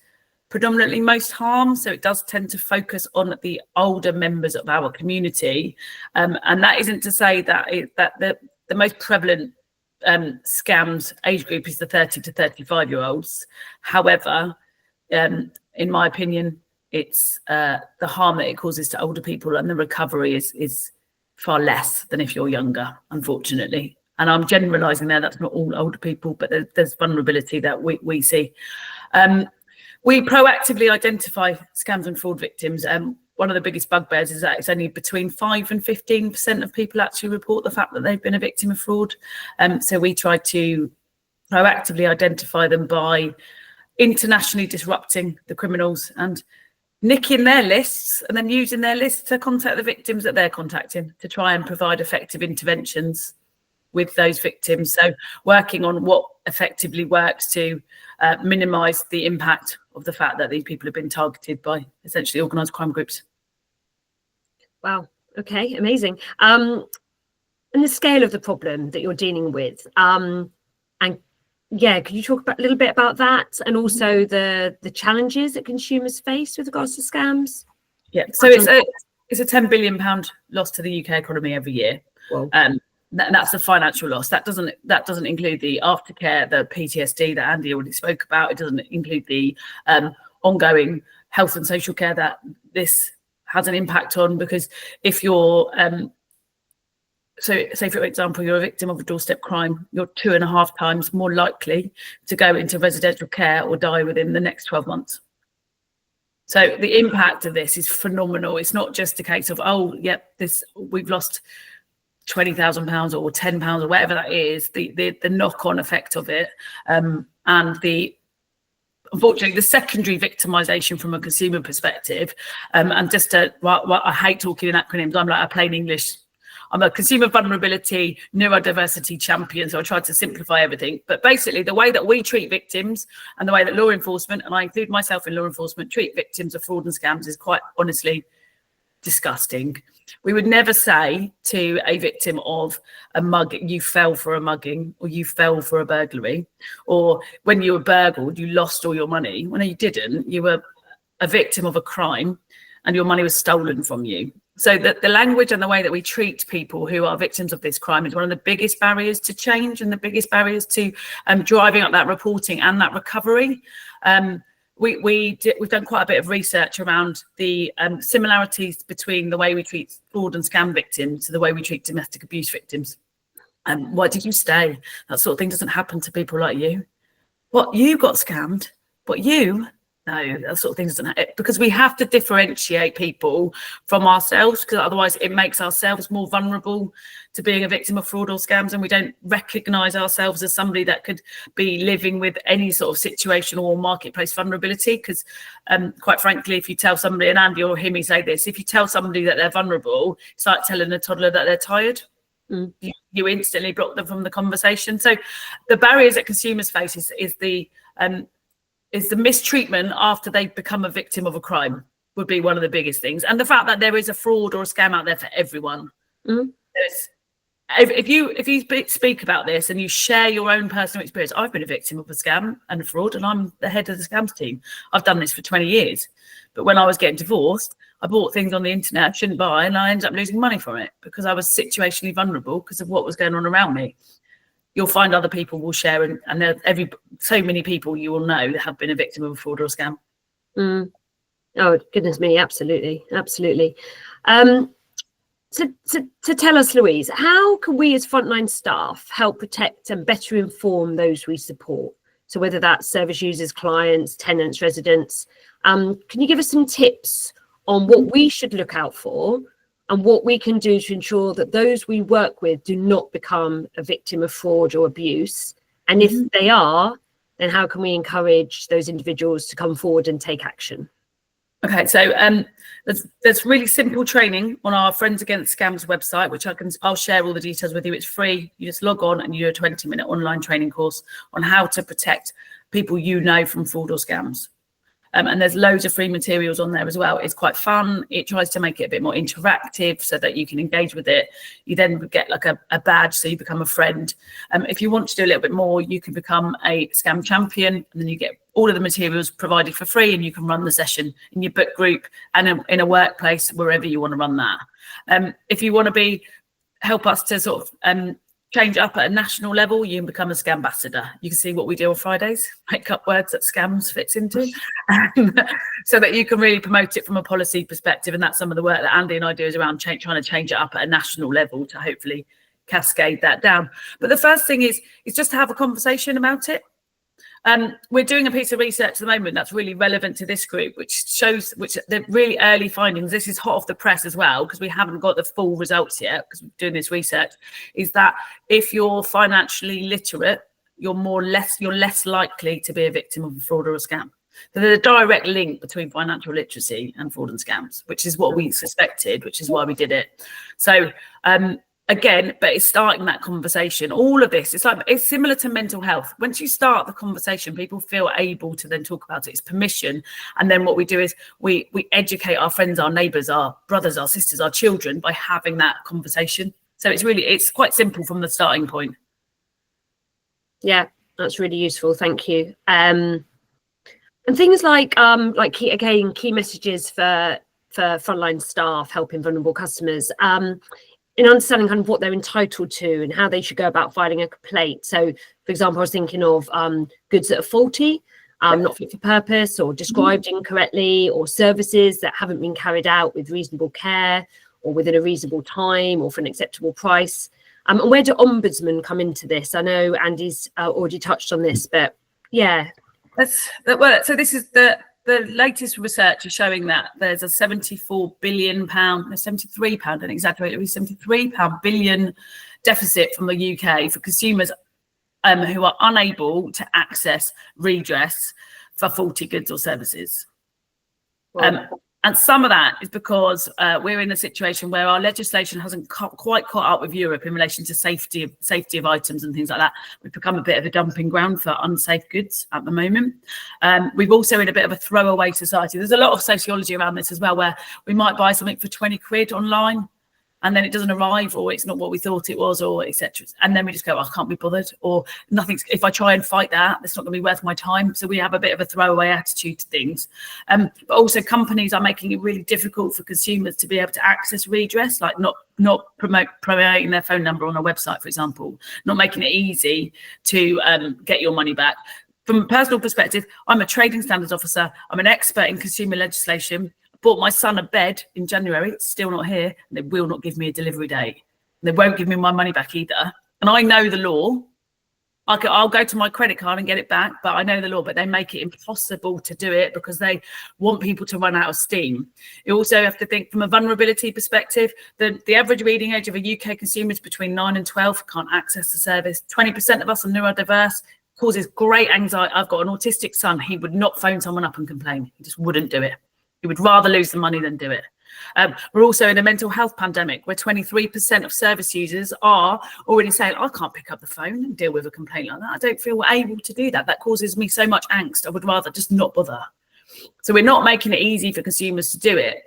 predominantly most harm, so it does tend to focus on the older members of our community, and that isn't to say that the most prevalent scams age group is the 30 to 35-year-olds. However, in my opinion, it's the harm that it causes to older people, and the recovery is far less than if you're younger, unfortunately. And I'm generalising there, that's not all older people, but there's vulnerability that we see. We proactively identify scams and fraud victims. One of the biggest bugbears is that it's only between 5 and 15% of people actually report the fact that they've been a victim of fraud. So we try to proactively identify them by internationally disrupting the criminals and nicking their lists and then using their lists to contact the victims that they're contacting to try and provide effective interventions with those victims. So working on what effectively works to minimise the impact of the fact that these people have been targeted by essentially organised crime groups. Wow. Okay. Amazing. And the scale of the problem that you're dealing with, and yeah, could you talk a little bit about that, and also the challenges that consumers face with regards to scams? Yeah. So It's a £10 billion loss to the UK economy every year. Well, That's the financial loss. That doesn't include the aftercare, the PTSD that Andy already spoke about. It doesn't include the ongoing health and social care that this has an impact on. Because if you're so say, for example, you're a victim of a doorstep crime, you're 2.5 times more likely to go into residential care or die within the next 12 months. So the impact of this is phenomenal. It's not just a case of, oh, yep, we've lost £20,000 or £10 or whatever that is. The knock-on effect of it, and unfortunately the secondary victimisation from a consumer perspective. And just I hate talking in acronyms. I'm like a plain English. I'm a consumer vulnerability neurodiversity champion, so I try to simplify everything. But basically, the way that we treat victims and the way that law enforcement, and I include myself in law enforcement, treat victims of fraud and scams is quite honestly disgusting. We would never say to a victim of a mugging, you fell for a mugging, or you fell for a burglary, or when you were burgled, you lost all your money. Well, no, you didn't. You were a victim of a crime and your money was stolen from you. So the language and the way that we treat people who are victims of this crime is one of the biggest barriers to change and the biggest barriers to driving up that reporting and that recovery. We've done quite a bit of research around the similarities between the way we treat fraud and scam victims to the way we treat domestic abuse victims. Why did you stay? That sort of thing doesn't happen to people like you. What, you got scammed? But you? No, that sort of thing doesn't happen. Because we have to differentiate people from ourselves, because otherwise it makes ourselves more vulnerable to being a victim of fraud or scams, and we don't recognise ourselves as somebody that could be living with any sort of situational or marketplace vulnerability. Because quite frankly, if you tell somebody, and Andy or hear me say this, if you tell somebody that they're vulnerable, it's like telling a toddler that they're tired. You instantly block them from the conversation. So the barriers that consumers face is the mistreatment after they become a victim of a crime would be one of the biggest things. And the fact that there is a fraud or a scam out there for everyone. If you speak about this and you share your own personal experience, I've been a victim of a scam and a fraud, and I'm the head of the scams team. I've done this for 20 years. But when I was getting divorced, I bought things on the internet I shouldn't buy, and I ended up losing money from it because I was situationally vulnerable because of what was going on around me. You'll find other people will share, and there so many people you will know that have been a victim of a fraud or a scam. Oh goodness me, absolutely. To tell us, Louise, how can we as frontline staff help protect and better inform those we support? So whether that's service users, clients, tenants, residents, can you give us some tips on what we should look out for and what we can do to ensure that those we work with do not become a victim of fraud or abuse? And if they are, then how can we encourage those individuals to come forward and take action? Okay, so there's really simple training on our Friends Against Scams website, which I'll share all the details with you. It's free. You just log on and you do a 20-minute online training course on how to protect people you know from fraud or scams. And there's loads of free materials on there as well. It's quite fun. It tries to make it a bit more interactive so that you can engage with it. You then get like a badge, so you become a friend. If you want to do a little bit more, you can become a scam champion, and then you get all of the materials provided for free, and you can run the session in your book group and in a workplace, wherever you want to run that. If you want to help us to sort of change up at a national level, you can become a scam ambassador. You can see what we do on Fridays, make up words that scams fits into, so that you can really promote it from a policy perspective. And that's some of the work that Andy and I do, is around trying to change it up at a national level to hopefully cascade that down. But the first thing is just to have a conversation about it. We're doing a piece of research at the moment that's really relevant to this group, which shows the really early findings. This is hot off the press as well, because we haven't got the full results yet, because we're doing this research, is that if you're financially literate, you're less likely to be a victim of a fraud or a scam. So there's a direct link between financial literacy and fraud and scams, which is what we suspected, which is why we did it. So again, but it's starting that conversation. All of this, it's similar to mental health. Once you start the conversation, people feel able to then talk about it. It's permission. And then what we do is we educate our friends, our neighbours, our brothers, our sisters, our children by having that conversation. So it's quite simple from the starting point. Yeah, that's really useful. Thank you. And things like key messages for for frontline staff helping vulnerable customers, in understanding kind of what they're entitled to and how they should go about filing a complaint. So, for example, I was thinking of goods that are faulty, not fit for purpose, or described incorrectly, or services that haven't been carried out with reasonable care or within a reasonable time or for an acceptable price. And where do ombudsmen come into this? I know Andy's already touched on this, but yeah. So this is the latest research is showing that there's a £73 billion, don't exaggerate, it'll be £73 billion deficit from the UK for consumers who are unable to access redress for faulty goods or services. And some of that is because we're in a situation where our legislation hasn't quite caught up with Europe in relation to safety of items and things like that. We've become a bit of a dumping ground for unsafe goods at the moment. We've also in a bit of a throwaway society. There's a lot of sociology around this as well, where we might buy something for 20 quid online and then it doesn't arrive, or it's not what we thought it was, or etc. And then we just go, I can't be bothered, or nothing's, if I try and fight that, it's not going to be worth my time. So we have a bit of a throwaway attitude to things. But also companies are making it really difficult for consumers to be able to access redress, like not promoting their phone number on a website, for example, not making it easy to get your money back. From a personal perspective, I'm a trading standards officer. I'm an expert in consumer legislation. Bought my son a bed in January, it's still not here, and they will not give me a delivery date. They won't give me my money back either. And I know the law. I'll go to my credit card and get it back, but I know the law, but they make it impossible to do it because they want people to run out of steam. You also have to think from a vulnerability perspective, the average reading age of a UK consumer is between 9 and 12, can't access the service. 20% of us are neurodiverse, causes great anxiety. I've got an autistic son. He would not phone someone up and complain. He just wouldn't do it. He would rather lose the money than do it. We're also in a mental health pandemic where 23% of service users are already saying, I can't pick up the phone and deal with a complaint like that. I don't feel able to do that. That causes me so much angst. I would rather just not bother. So we're not making it easy for consumers to do it.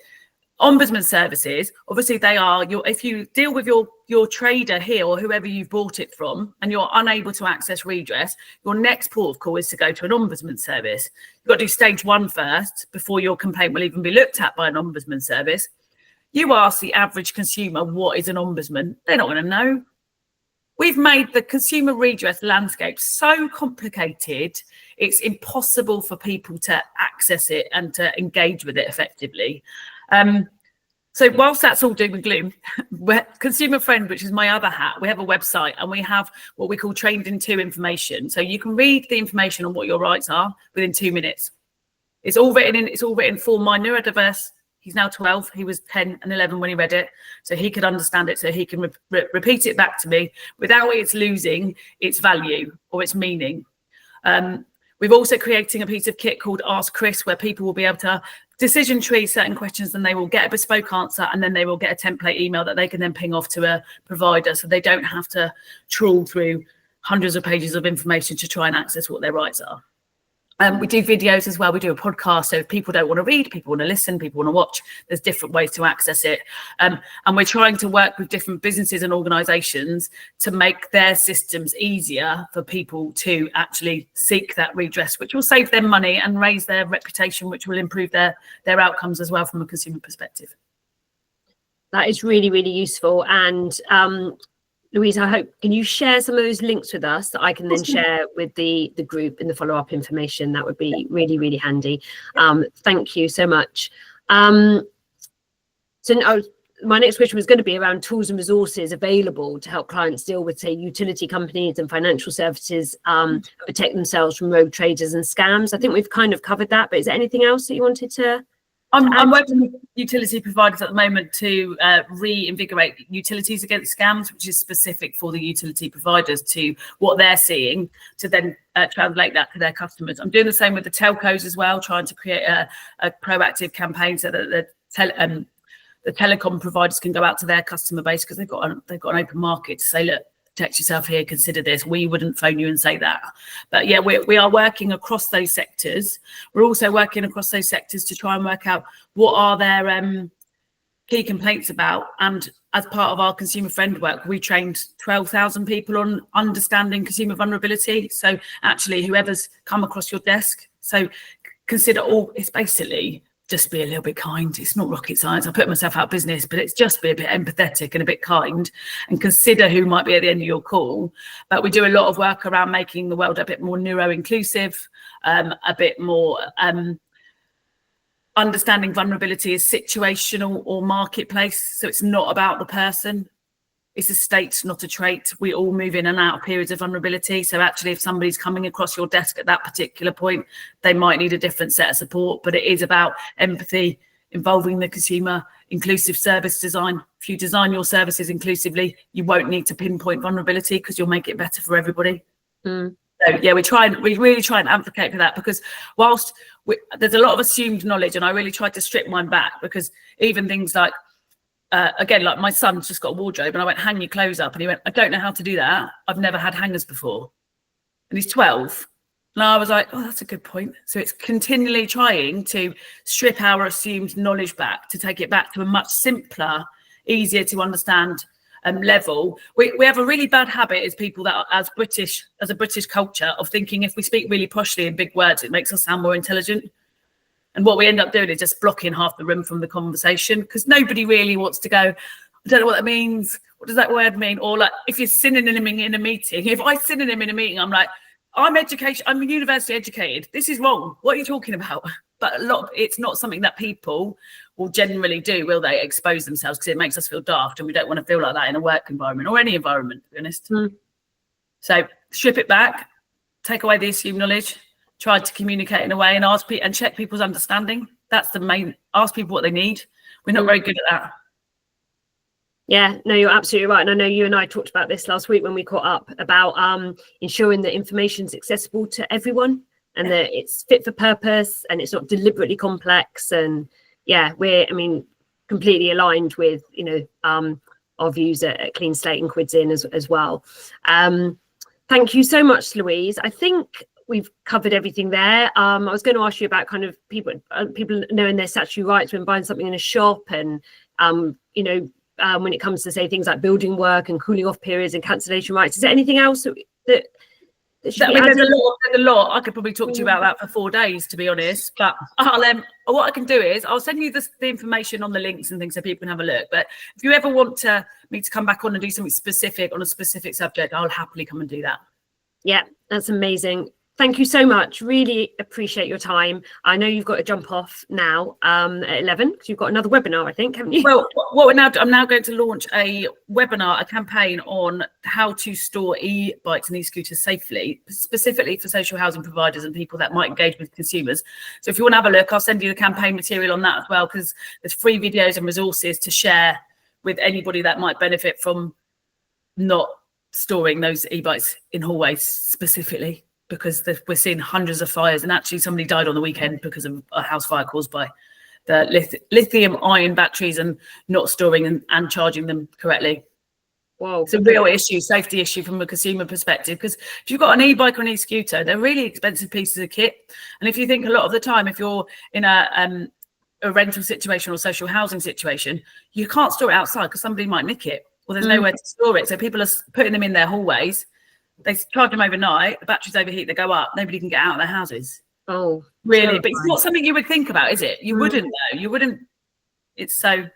Ombudsman services, obviously they are, if you deal with your trader here or whoever you've bought it from and you're unable to access redress, your next port of call is to go to an ombudsman service. You've got to do stage 1 first before your complaint will even be looked at by an ombudsman service. You ask the average consumer, what is an ombudsman? They're not going to know. We've made the consumer redress landscape so complicated, it's impossible for people to access it and to engage with it effectively. So whilst that's all doom and gloom, Consumer Friend, which is my other hat, we have a website and we have what we call trained in 2 information. So you can read the information on what your rights are within 2 minutes. It's all written for my neurodiverse. He's now 12. He was 10 and 11 when he read it. So he could understand it. So he can repeat it back to me without it losing its value or its meaning. We're also creating a piece of kit called Ask Chris, where people will be able to decision tree certain questions and they will get a bespoke answer, and then they will get a template email that they can then ping off to a provider, so they don't have to trawl through hundreds of pages of information to try and access what their rights are. We do videos as well. We do a podcast. So if people don't want to read, people want to listen, people want to watch, there's different ways to access it. And we're trying to work with different businesses and organisations to make their systems easier for people to actually seek that redress, which will save them money and raise their reputation, which will improve their outcomes as well from a consumer perspective. That is really, really useful. And Louise, I hope, can you share some of those links with us that I can then share with the group in the follow-up information? That would be really, really handy. Thank you so much. So now, my next question was going to be around tools and resources available to help clients deal with, say, utility companies and financial services, protect themselves from rogue traders and scams. I think we've kind of covered that, but is there anything else that you wanted to? I'm working with utility providers at the moment to reinvigorate utilities against scams, which is specific for the utility providers to what they're seeing, to then translate that to their customers. I'm doing the same with the telcos as well, trying to create a proactive campaign so that the telecom providers can go out to their customer base, because they've got an open market to say, look, protect yourself here, consider this. We wouldn't phone you and say that. But yeah, we are working across those sectors. We're also working across those sectors to try and work out what are their key complaints about. And as part of our Consumer Friend work, we trained 12,000 people on understanding consumer vulnerability. So actually, whoever's come across your desk, so consider all, it's basically just be a little bit kind. It's not rocket science. I put myself out of business, but it's just be a bit empathetic and a bit kind and consider who might be at the end of your call. But we do a lot of work around making the world a bit more neuro-inclusive, a bit more understanding vulnerability is situational or marketplace. So it's not about the person. It's a state, not a trait. We all move in and out of periods of vulnerability. So actually, if somebody's coming across your desk at that particular point, they might need a different set of support. But it is about empathy, involving the consumer, inclusive service design. If you design your services inclusively, you won't need to pinpoint vulnerability because you'll make it better for everybody. So yeah, we really try and advocate for that, because whilst there's a lot of assumed knowledge, and I really tried to strip mine back, because even things like, again, like my son's just got a wardrobe and I went, hang your clothes up. And he went, I don't know how to do that. I've never had hangers before. And he's 12. And I was like, oh, that's a good point. So it's continually trying to strip our assumed knowledge back, to take it back to a much simpler, easier to understand level. We have a really bad habit as people that are, as a British culture, of thinking if we speak really poshly in big words, it makes us sound more intelligent. And what we end up doing is just blocking half the room from the conversation, because nobody really wants to go, I don't know what that means. What does that word mean? Or like, if you're synonyming in a meeting, if I synonym in a meeting, I'm like, I'm university educated. This is wrong. What are you talking about? But it's not something that people will generally do, will they? Expose themselves, because it makes us feel daft, and we don't want to feel like that in a work environment or any environment, to be honest. So strip it back, take away the assumed knowledge, try to communicate in a way and ask people and check people's understanding. That's the main, ask people what they need. We're not very good at that. Yeah, no, you're absolutely right. And I know you and I talked about this last week when we caught up about ensuring that information's accessible to everyone, and that it's fit for purpose and it's not deliberately complex. And yeah, we're completely aligned with, our views at Clean Slate and Quids as well. Thank you so much, Louise. I think we've covered everything there. I was going to ask you about kind of people knowing their statutory rights when buying something in a shop, and when it comes to, say, things like building work and cooling off periods and cancellation rights. Is there anything else that should be added? There's a lot. I could probably talk to you about that for 4 days, to be honest. But what I can do is I'll send you the information on the links and things so people can have a look. But if you ever want me to come back on and do something specific on a specific subject, I'll happily come and do that. Yeah, that's amazing. Thank you so much. Really appreciate your time. I know you've got to jump off now at 11, because you've got another webinar, I think, haven't you? Well, I'm now going to launch a webinar, a campaign on how to store e-bikes and e-scooters safely, specifically for social housing providers and people that might engage with consumers. So if you want to have a look, I'll send you the campaign material on that as well, because there's free videos and resources to share with anybody that might benefit from not storing those e-bikes in hallways specifically, because we're seeing hundreds of fires, and actually somebody died on the weekend because of a house fire caused by the lithium ion batteries and not storing and charging them correctly. Whoa. It's a real issue, safety issue from a consumer perspective, because if you've got an e-bike or an e-scooter, they're really expensive pieces of kit. And if you think a lot of the time, if you're in a rental situation or social housing situation, you can't store it outside because somebody might nick it, or there's nowhere to store it. So people are putting them in their hallways. They charge them overnight, the batteries overheat, they go up, nobody can get out of their houses. Oh, really? Terrifying. But it's not something you would think about, is it? You wouldn't know. You wouldn't. It's so,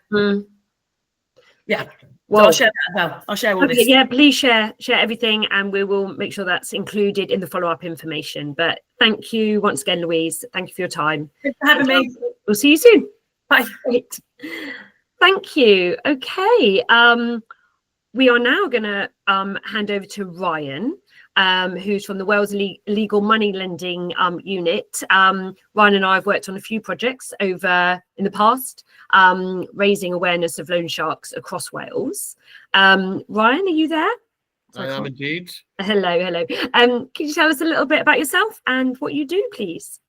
yeah. Well, so I'll share that as well. I'll share all this. Yeah, please share everything, and we will make sure that's included in the follow-up information. But thank you once again, Louise. Thank you for your time. Thanks for having me. We'll see you soon. Bye. Great. Thank you. Okay. We are now going to hand over to Ryan, who's from the Wales Legal Money Lending Unit. Ryan and I have worked on a few projects over in the past, raising awareness of loan sharks across Wales. Ryan, are you there? I am indeed. Hello. Can you tell us a little bit about yourself and what you do, please?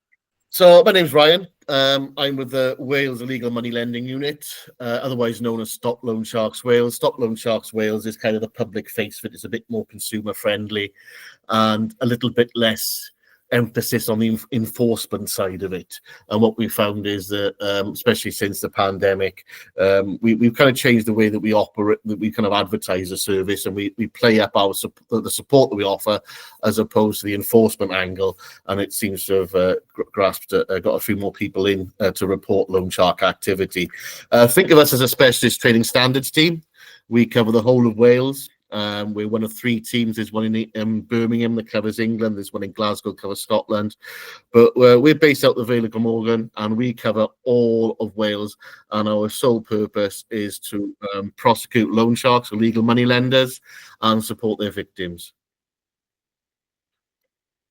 So my name's Ryan. I'm with the Wales Illegal Money Lending Unit, otherwise known as Stop Loan Sharks Wales. Stop Loan Sharks Wales is kind of the public face of it. It's a bit more consumer friendly and a little bit less emphasis on the enforcement side of it. And what we found is that, especially since the pandemic, we've kind of changed the way that we operate, that we kind of advertise the service, and we play up the support that we offer as opposed to the enforcement angle. And it seems to have got a few more people in to report loan shark activity. Think of us as a specialist trading standards team. We cover the whole of Wales. We're one of 3 teams. There's one in Birmingham that covers England. There's one in Glasgow that covers Scotland. But we're based out of the Vale of Glamorgan, and we cover all of Wales. And our sole purpose is to prosecute loan sharks, illegal money lenders, and support their victims.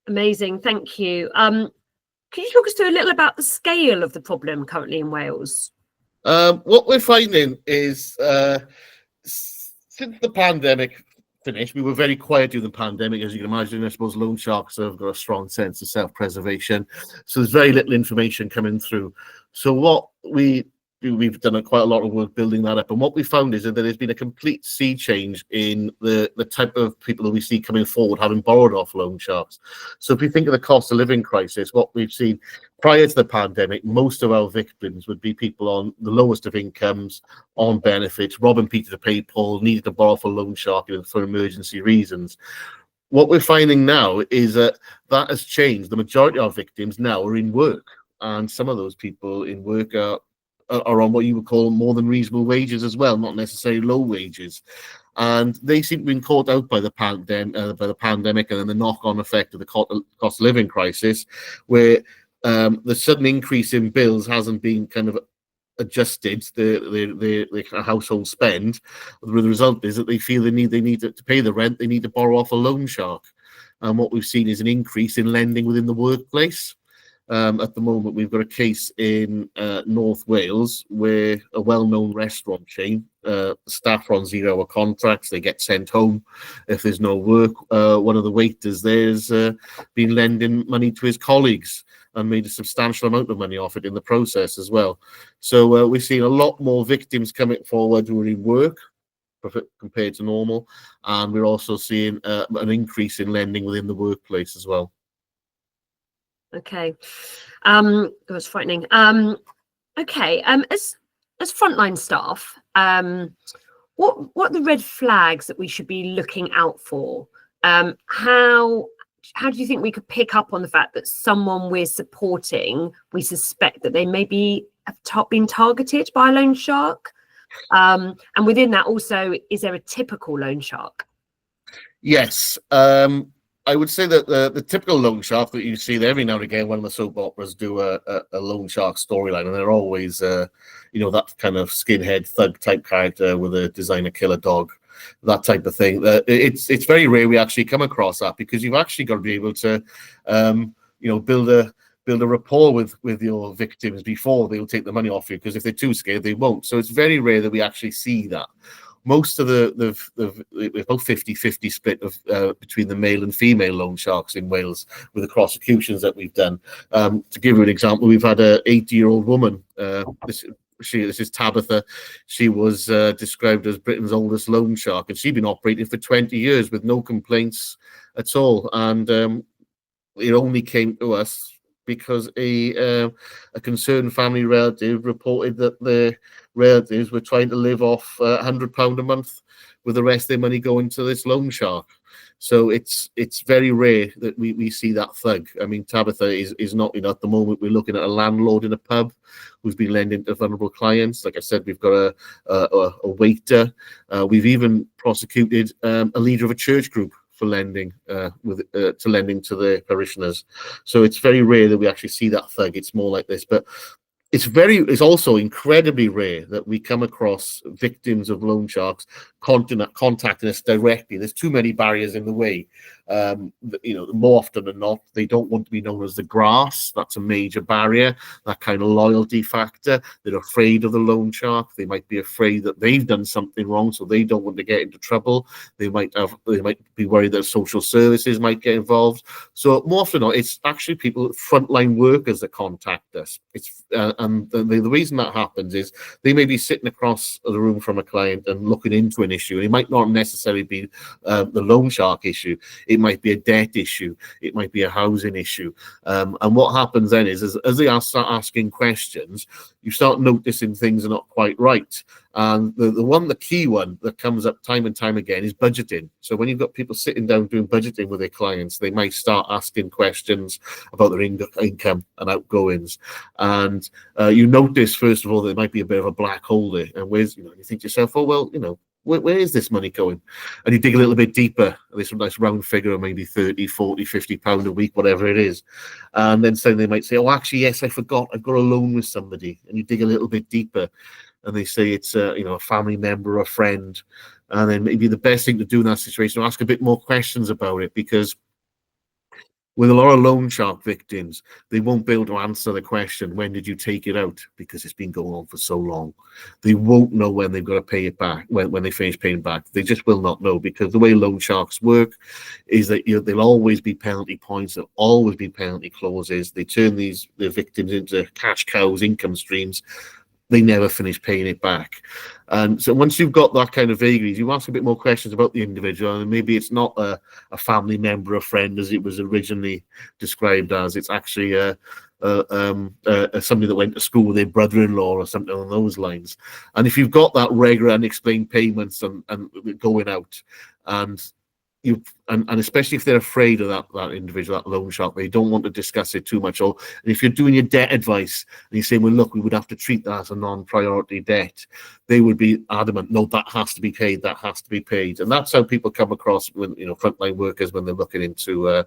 Amazing, thank you. Can you talk us through a little about the scale of the problem currently in Wales? What we're finding is since the pandemic finished, we were very quiet during the pandemic, as you can imagine. I suppose loan sharks have got a strong sense of self-preservation, so there's very little information coming through. So what we've done quite a lot of work building that up, and what we found is that there's been a complete sea change in the type of people that we see coming forward having borrowed off loan sharks. So if you think of the cost of living crisis, what we've seen prior to the pandemic, most of our victims would be people on the lowest of incomes, on benefits, robbing Peter to pay Paul, needed to borrow off a loan shark for emergency reasons. What we're finding now is that has changed. The majority of our victims now are in work, and some of those people in work are on what you would call more than reasonable wages as well, not necessarily low wages. And they seem to have been caught out by the pandemic and then the knock-on effect of the cost of living crisis, where the sudden increase in bills hasn't been kind of adjusted the household spend. The result is that they feel they need to pay the rent, they need to borrow off a loan shark. And what we've seen is an increase in lending within the workplace. At the moment, we've got a case in North Wales where a well-known restaurant chain, staff are on 0-hour contracts, they get sent home if there's no work. One of the waiters there's been lending money to his colleagues and made a substantial amount of money off it in the process as well. So we're seeing a lot more victims coming forward who are in work compared to normal, and we're also seeing an increase in lending within the workplace as well. Okay, that was frightening. Okay, as frontline staff, what are the red flags that we should be looking out for? How do you think we could pick up on the fact that someone we're supporting, we suspect that they maybe have been targeted by a loan shark? And within that also, is there a typical loan shark? Yes. I would say that the typical loan shark that you see there, every now and again, one of the soap operas do a loan shark storyline, and they're always, that kind of skinhead thug type character with a designer killer dog, that type of thing. It's very rare we actually come across that, because you've actually got to be able to, build a rapport with your victims before they'll take the money off you, because if they're too scared, they won't. So it's very rare that we actually see that. Most of the about 50-50 split of between the male and female loan sharks in Wales with the prosecutions that we've done. To give you an example, we've had an 80-year-old woman. This is Tabitha. She was described as Britain's oldest loan shark, and she'd been operating for 20 years with no complaints at all. And it only came to us because a concerned family relative reported that their relatives were trying to live off £100 a month, with the rest of their money going to this loan shark. So it's very rare that we see that thug. I mean, Tabitha is not, at the moment we're looking at a landlord in a pub who's been lending to vulnerable clients. Like I said, we've got a waiter. We've even prosecuted a leader of a church group for lending lending to their parishioners. So it's very rare that we actually see that thug. It's more like this, but it's also incredibly rare that we come across victims of loan sharks contacting us directly. There's too many barriers in the way. More often than not, they don't want to be known as the grass. That's a major barrier, that kind of loyalty factor. They're afraid of the loan shark. They might be afraid that they've done something wrong, so they don't want to get into trouble. They might be worried that social services might get involved. So more often than not, it's actually people, frontline workers, that contact us. And the reason that happens is they may be sitting across the room from a client and looking into an issue. It might not necessarily be the loan shark issue. It It might be a debt issue. It might be a housing issue. And what happens then is, as they start asking questions, you start noticing things are not quite right. And the key one that comes up time and time again is budgeting. So when you've got people sitting down doing budgeting with their clients, they might start asking questions about their income and outgoings. And you notice, first of all, there might be a bit of a black hole there. And you think to yourself, oh, well, where is this money going? And you dig a little bit deeper, this nice round figure of maybe 30, 40, 50 pound a week, whatever it is. And then suddenly they might say, oh, actually, yes, I forgot, I've got a loan with somebody. And you dig a little bit deeper and they say it's a family member or a friend. And then maybe the best thing to do in that situation is ask a bit more questions about it, because with a lot of loan shark victims, they won't be able to answer the question, when did you take it out? Because it's been going on for so long. They won't know when they've got to pay it back, when they finish paying back. They just will not know, because the way loan sharks work is that there'll always be penalty points, there'll always be penalty clauses. They turn their victims into cash cows, income streams. They never finish paying it back. And so once you've got that kind of vagaries, you ask a bit more questions about the individual, and maybe it's not a family member or friend as it was originally described as. It's actually somebody that went to school with their brother-in-law or something along those lines. And if you've got that regular unexplained payments and going out, and especially if they're afraid of that individual, that loan shark, they don't want to discuss it too much. And if you're doing your debt advice and you're saying, well, look, we would have to treat that as a non-priority debt, they would be adamant, no, that has to be paid, that has to be paid. And that's how people come across when, frontline workers, when they're looking into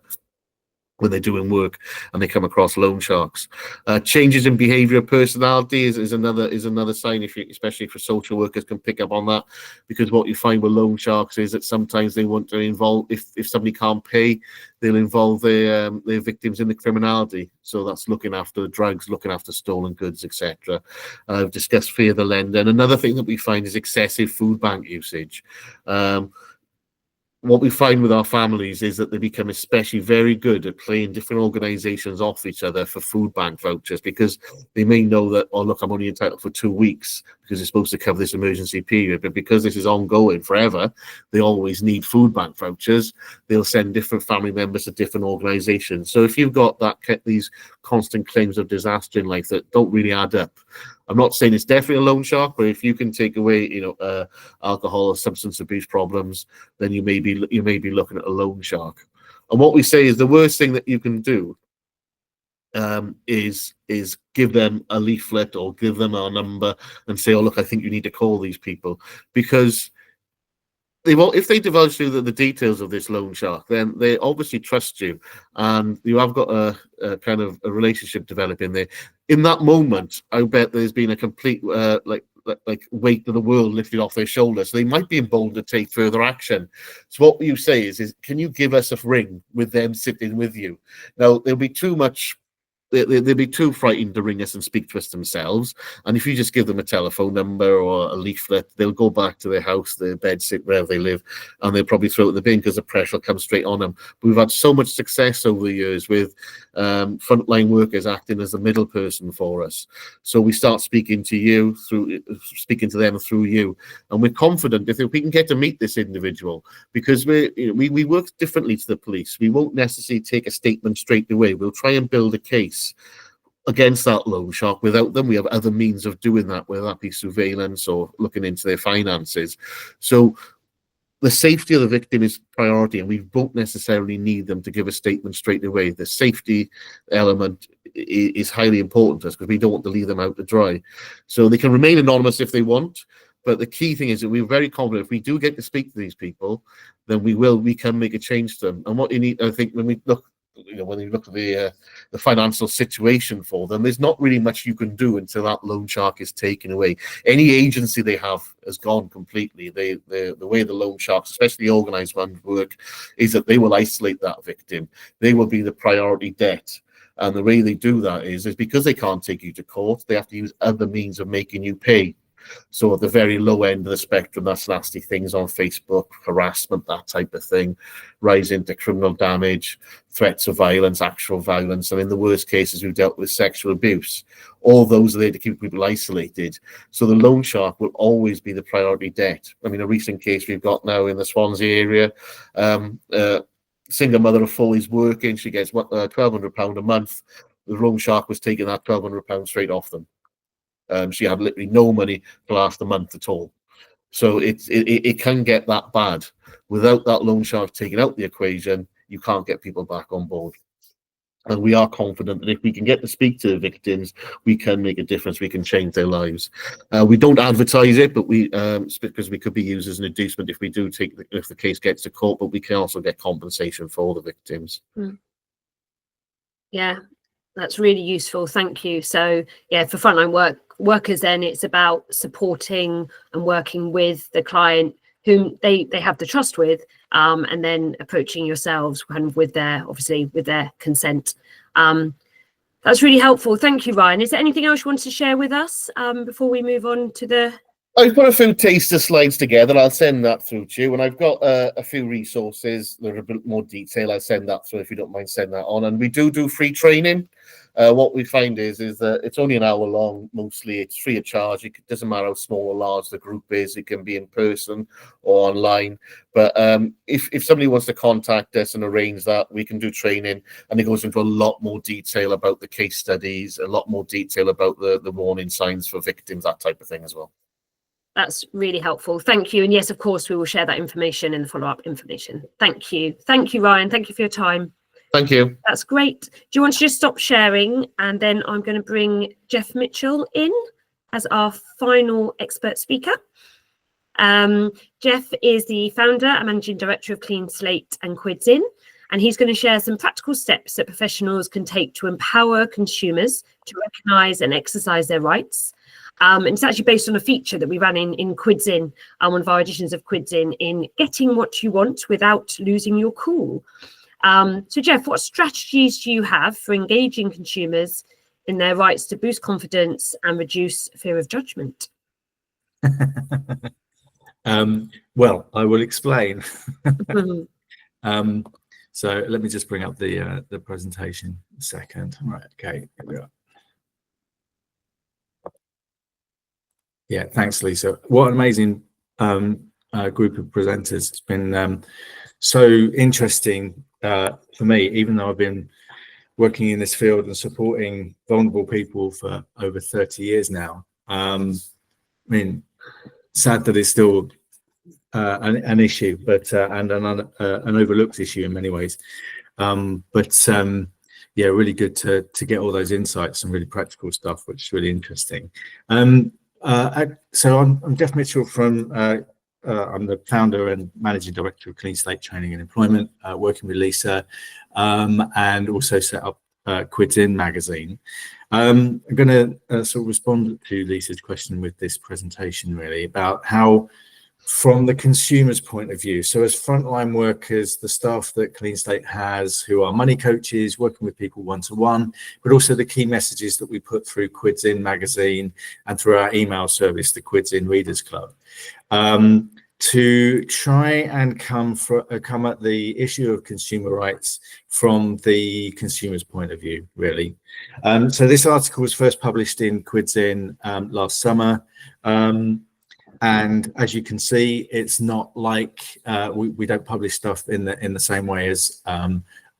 when they're doing work and they come across loan sharks. Changes in behavior, personality is another sign, especially for social workers can pick up on that, because what you find with loan sharks is that sometimes they want to involve, if somebody can't pay, they'll involve their victims in the criminality. So that's looking after drugs, looking after stolen goods, etc. I've discussed fear of the lender. And another thing that we find is excessive food bank usage. What we find with our families is that they become especially very good at playing different organizations off each other for food bank vouchers, because they may know that, oh, look, I'm only entitled for 2 weeks because it's supposed to cover this emergency period. But because this is ongoing forever, they always need food bank vouchers. They'll send different family members to different organizations. So if you've got these constant claims of disaster in life that don't really add up, I'm not saying it's definitely a loan shark, but if you can take away, alcohol or substance abuse problems, then you may be looking at a loan shark. And what we say is the worst thing that you can do is give them a leaflet or give them our number and say, oh, look, I think you need to call these people, because if they divulge to you the details of this loan shark, then they obviously trust you, and you have got a kind of a relationship developing there. In that moment, I bet there's been a complete like weight of the world lifted off their shoulders. So they might be emboldened to take further action. So what you say is can you give us a ring with them sitting with you? Now, there'll be too much. They'd be too frightened to ring us and speak to us themselves. And if you just give them a telephone number or a leaflet, they'll go back to their house, their bed, sit wherever they live, and they'll probably throw it in the bin because the pressure will come straight on them. But we've had so much success over the years with frontline workers acting as the middle person for us. So we start speaking to them through you, and we're confident if we can get to meet this individual, because we work differently to the police. We won't necessarily take a statement straight away. We'll try and build a case against that loan shark. Without them, we have other means of doing that, whether that be surveillance or looking into their finances. So the safety of the victim is priority, and we don't necessarily need them to give a statement straight away. The safety element is highly important to us because we don't want to leave them out to dry. So they can remain anonymous if they want, but the key thing is that we're very confident if we do get to speak to these people, then we can make a change to them. And what you need, I think, when you look at the financial situation for them, there's not really much you can do until that loan shark is taken away. Any agency they have has gone completely. The way the loan sharks, especially the organised ones, work is that they will isolate that victim. They will be the priority debt. And the way they do that is because they can't take you to court, they have to use other means of making you pay. So at the very low end of the spectrum, that's nasty things on Facebook, harassment, that type of thing, rise into criminal damage, threats of violence, actual violence, and in the worst cases, we've dealt with sexual abuse. All those are there to keep people isolated. So the loan shark will always be the priority debt. I mean, a recent case we've got now in the Swansea area, single mother of four is working, she gets £1,200 a month. The loan shark was taking that £1,200 straight off them. She had literally no money to last a month at all. So it can get that bad. Without that loan shark taking out the equation, you can't get people back on board. And we are confident that if we can get to speak to the victims, we can make a difference. We can change their lives. We don't advertise it, but because we could be used as an inducement if the case gets to court. But we can also get compensation for the victims. Yeah, that's really useful. Thank you. So yeah, for frontline workers, then it's about supporting and working with the client whom they have the trust with, and then approaching yourselves kind of with their consent. That's really helpful. Thank you, Ryan. Is there anything else you want to share with us before we move on to the... I've put a few taster slides together. I'll send that through to you. And I've got a few resources that are a bit more detail. I'll send that through if you don't mind sending that on. And we do free training. What we find is that it's only an hour long. Mostly it's free of charge. It doesn't matter how small or large the group is. It can be in person or online. But if somebody wants to contact us and arrange that, we can do training. And it goes into a lot more detail about the case studies, a lot more detail about the warning signs for victims, that type of thing as well. That's really helpful. Thank you. And yes, of course, we will share that information in the follow-up information. Thank you. Thank you, Ryan. Thank you for your time. Thank you. That's great. Do you want to just stop sharing? And then I'm going to bring Jeff Mitchell in as our final expert speaker. Jeff is the founder and managing director of Clean Slate and Quids, and he's going to share some practical steps that professionals can take to empower consumers to recognise and exercise their rights. And it's actually based on a feature that we ran in Quids, one of our editions of Quids, in getting what you want without losing your cool. So Jeff, what strategies do you have for engaging consumers in their rights to boost confidence and reduce fear of judgment? Well, I will explain. So let me just bring up the presentation a second. Right, okay, here we are. Yeah, thanks, Lisa. What an amazing group of presenters. It's been so interesting for me, even though I've been working in this field and supporting vulnerable people for over 30 years now. I mean, sad that it's still an issue, but and an overlooked issue in many ways. Yeah, really good to get all those insights and really practical stuff, which is really interesting. So I'm Jeff Mitchell from, I'm the founder and managing director of Clean Slate Training and Employment, working with Lisa, and also set up Quids magazine. I'm going to sort of respond to Lisa's question with this presentation, really, about how, from the consumer's point of view, so as frontline workers, the staff that Clean Slate has, who are money coaches, working with people one-to-one, but also the key messages that we put through Quids magazine and through our email service, the Quids Readers Club, to try and come at the issue of consumer rights from the consumer's point of view, really. So this article was first published in Quids last summer. And as you can see, it's not like we don't publish stuff in the same way as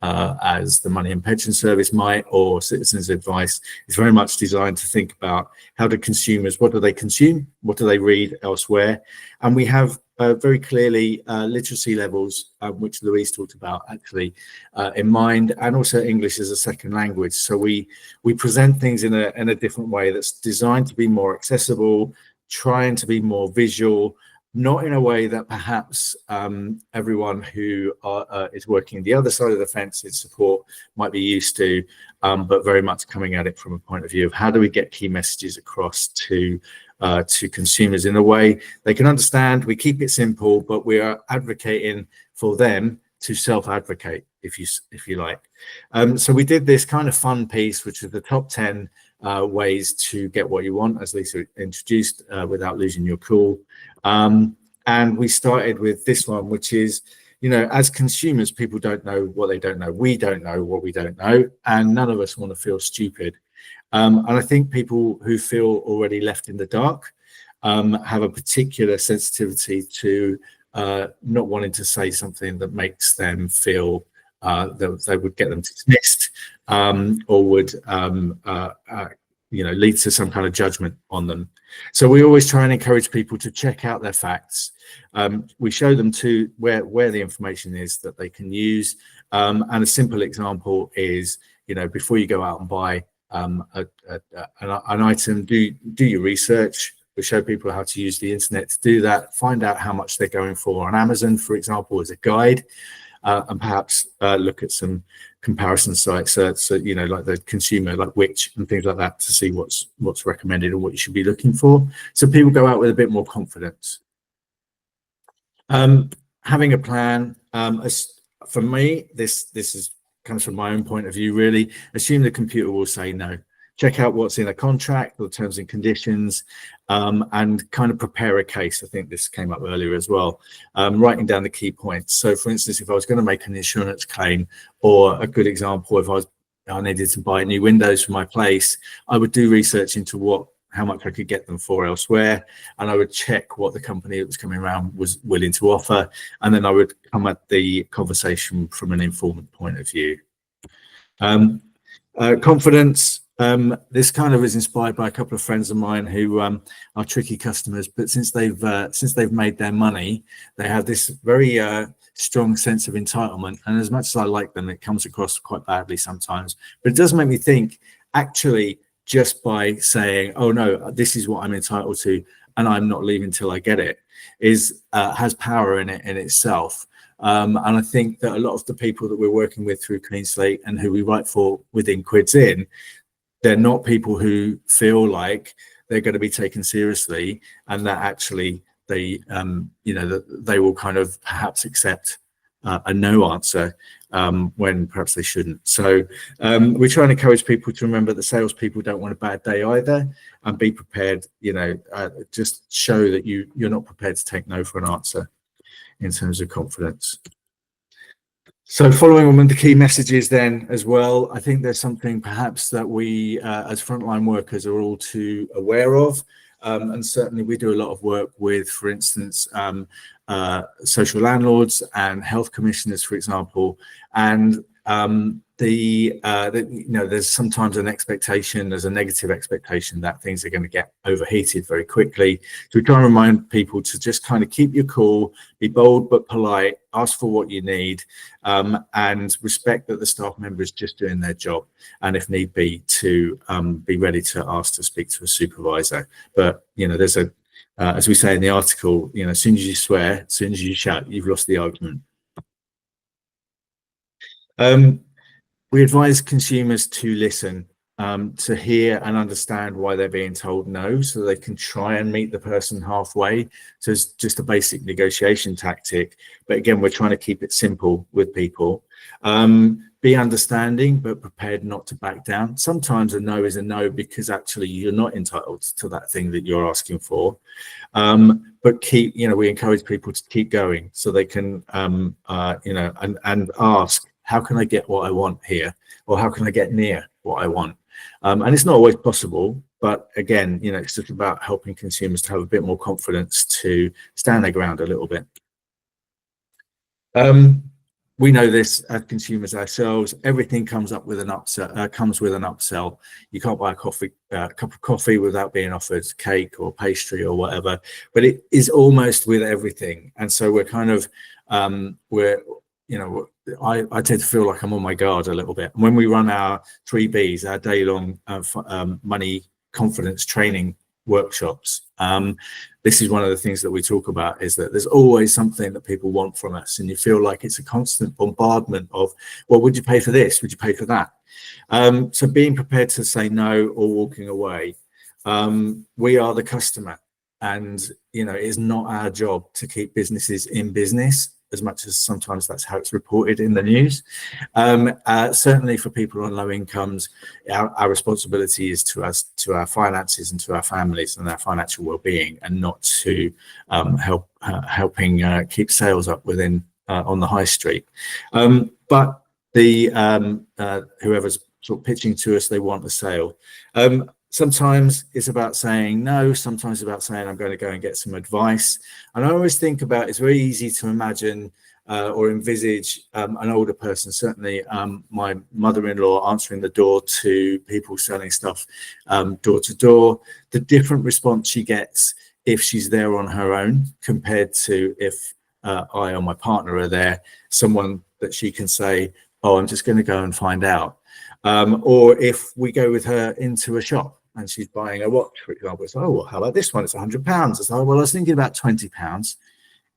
the Money and Pension Service might, or Citizens Advice. It's very much designed to think about how do consumers, what do they consume, what do they read elsewhere, and we have very clearly literacy levels, which Louise talked about actually, in mind, and also English as a second language. So we present things in a different way that's designed to be more accessible, trying to be more visual, not in a way that perhaps everyone who is working the other side of the fence in support might be used to, but very much coming at it from a point of view of how do we get key messages across to consumers in a way they can understand. We keep it simple, but we are advocating for them to self-advocate, if you like. So we did this kind of fun piece, which is the top 10 ways to get what you want, as Lisa introduced, without losing your cool. And we started with this one, which is, as consumers, people don't know what they don't know. We don't know what we don't know, and none of us want to feel stupid. And I think people who feel already left in the dark have a particular sensitivity to not wanting to say something that makes them feel they would get them dismissed, or would lead to some kind of judgment on them. So we always try and encourage people to check out their facts. We show them to where the information is that they can use. And a simple example is, before you go out and buy an item, do your research. We show people how to use the internet to do that, find out how much they're going for on Amazon, for example, as a guide, and perhaps look at some comparison sites, so like the consumer, like Which and things like that, to see what's recommended and what you should be looking for. So people go out with a bit more confidence. Having a plan, for me, this comes from my own point of view, really. Assume the computer will say no. Check out what's in a contract or terms and conditions, and kind of prepare a case. I think this came up earlier as well. Writing down the key points. So, for instance, if I was going to make an insurance claim, or a good example, if I needed to buy new windows for my place, I would do research into how much I could get them for elsewhere, and I would check what the company that was coming around was willing to offer, and then I would come at the conversation from an informant point of view. Confidence. This kind of is inspired by a couple of friends of mine who are tricky customers, but since they've made their money, they have this very strong sense of entitlement. And as much as I like them, it comes across quite badly sometimes. But it does make me think, actually, just by saying, "Oh no, this is what I'm entitled to, and I'm not leaving till I get it," has power in itself. And I think that a lot of the people that we're working with through Clean Slate and who we write for within Quids In, they're not people who feel like they're going to be taken seriously, and that actually that they will kind of perhaps accept a no answer when perhaps they shouldn't. So we try and encourage people to remember that salespeople don't want a bad day either, and be prepared. Just show that you're not prepared to take no for an answer in terms of confidence. So following on with the key messages then as well, I think there's something perhaps that we as frontline workers are all too aware of. And certainly we do a lot of work with, for instance, social landlords and health commissioners, for example. And there's sometimes an expectation, there's a negative expectation that things are going to get overheated very quickly. So we try and remind people to just kind of keep your cool, be bold but polite, ask for what you need, and respect that the staff member is just doing their job. And if need be, to be ready to ask to speak to a supervisor. But there's as we say in the article, as soon as you swear, as soon as you shout, you've lost the argument. We advise consumers to listen, to hear and understand why they're being told no, so they can try and meet the person halfway. So it's just a basic negotiation tactic. But again, we're trying to keep it simple with people. Be understanding, but prepared not to back down. Sometimes a no is a no because actually you're not entitled to that thing that you're asking for. But we encourage people to keep going so they can, and ask, how can I get what I want here? Or how can I get near what I want? And it's not always possible, but again, it's just about helping consumers to have a bit more confidence to stand their ground a little bit. We know this as consumers ourselves. Everything comes with an upsell. You can't buy a cup of coffee without being offered cake or pastry or whatever. But it is almost with everything, and so we're kind of I tend to feel like I'm on my guard a little bit. When we run our 3Bs, our day-long money confidence training workshops, this is one of the things that we talk about, is that there's always something that people want from us, and you feel like it's a constant bombardment of, well, would you pay for this? Would you pay for that? So being prepared to say no or walking away. We are the customer, and it is not our job to keep businesses in business, as much as sometimes that's how it's reported in the news. Certainly for people on low incomes, our responsibility is to our finances and to our families and our financial well-being, and not to helping keep sales up on the high street. But whoever's sort of pitching to us, they want a sale. Sometimes it's about saying no, sometimes it's about saying I'm going to go and get some advice. And I always think about, it's very easy to imagine or envisage an older person, certainly my mother-in-law answering the door to people selling stuff door to door, the different response she gets if she's there on her own compared to if I or my partner are there, someone that she can say, oh, I'm just going to go and find out. Or if we go with her into a shop and she's buying a watch, for example, it's, oh, well, how about this one? It's £100. It's like, well, I was thinking about £20.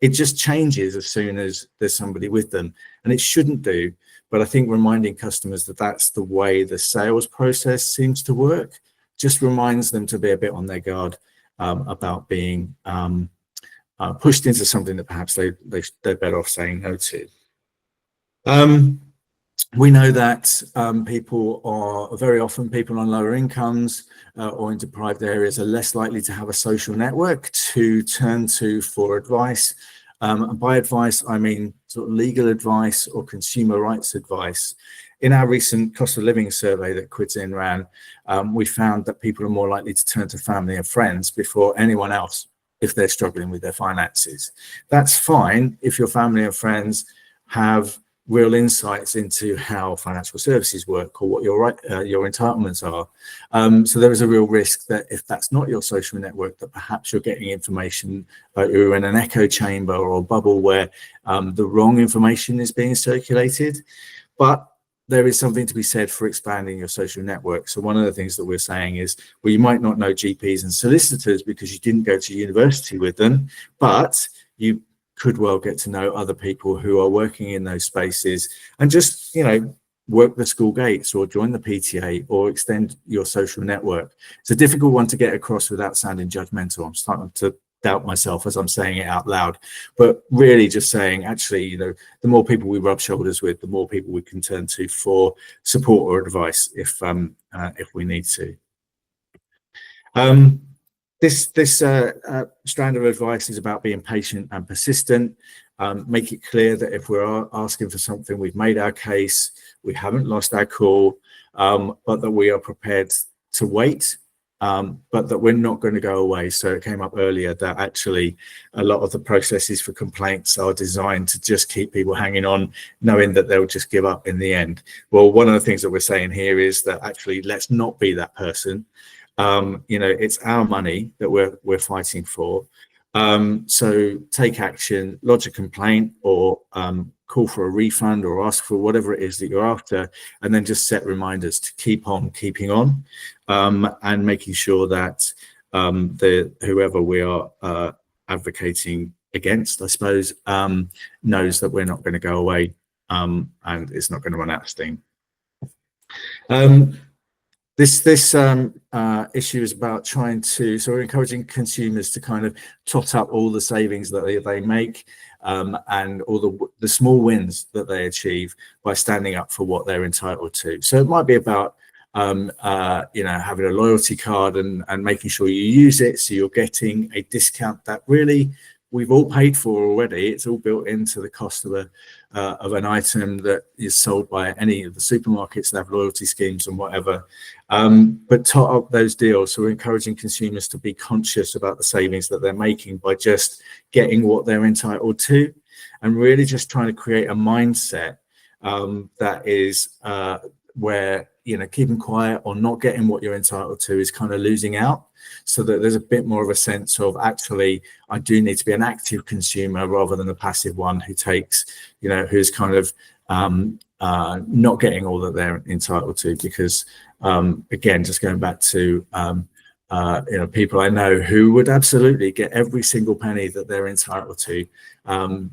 It just changes as soon as there's somebody with them, and it shouldn't do. But I think reminding customers that that's the way the sales process seems to work just reminds them to be a bit on their guard about being pushed into something that perhaps they're better off saying no to. We know that people are very often, people on lower incomes or in deprived areas are less likely to have a social network to turn to for advice. And by advice, I mean sort of legal advice or consumer rights advice. In our recent cost of living survey that Quids ran, we found that people are more likely to turn to family and friends before anyone else if they're struggling with their finances. That's fine if your family and friends have real insights into how financial services work or what your entitlements are. So there is a real risk that if that's not your social network, that perhaps you're getting information, you're in an echo chamber or a bubble where the wrong information is being circulated. But there is something to be said for expanding your social network. So one of the things that we're saying is, well, you might not know GPs and solicitors because you didn't go to university with them, but you could well get to know other people who are working in those spaces and just, you know, work the school gates or join the PTA or extend your social network. It's a difficult one to get across without sounding judgmental. I'm starting to doubt myself as I'm saying it out loud, but really just saying, actually, you know, the more people we rub shoulders with, the more people we can turn to for support or advice if we need to. This strand of advice is about being patient and persistent. Make it clear that if we're asking for something, we've made our case, we haven't lost our cool, but that we are prepared to wait, but that we're not going to go away. So it came up earlier that actually a lot of the processes for complaints are designed to just keep people hanging on, knowing that they'll just give up in the end. Well, one of the things that we're saying here is that actually let's not be that person. You know, it's our money that we're fighting for. So take action, lodge a complaint, or call for a refund, or ask for whatever it is that you're after, and then just set reminders to keep on keeping on, and making sure that whoever we are advocating against, I suppose, knows that we're not going to go away, and it's not going to run out of steam. This issue is about trying to, so we're encouraging consumers to kind of tot up all the savings that they make, and all the small wins that they achieve by standing up for what they're entitled to. So it might be about you know, having a loyalty card and making sure you use it, so you're getting a discount that really we've all paid for already. It's all built into the cost of an item that is sold by any of the supermarkets that have loyalty schemes and whatever. But tot up those deals. So we're encouraging consumers to be conscious about the savings that they're making by just getting what they're entitled to, and really just trying to create a mindset that is where, you know, keeping quiet or not getting what you're entitled to is kind of losing out, so that there's a bit more of a sense of, actually, I do need to be an active consumer rather than a passive one who takes, you know, who's kind of not getting all that they're entitled to. Because again, just going back to you know, people I know who would absolutely get every single penny that they're entitled to,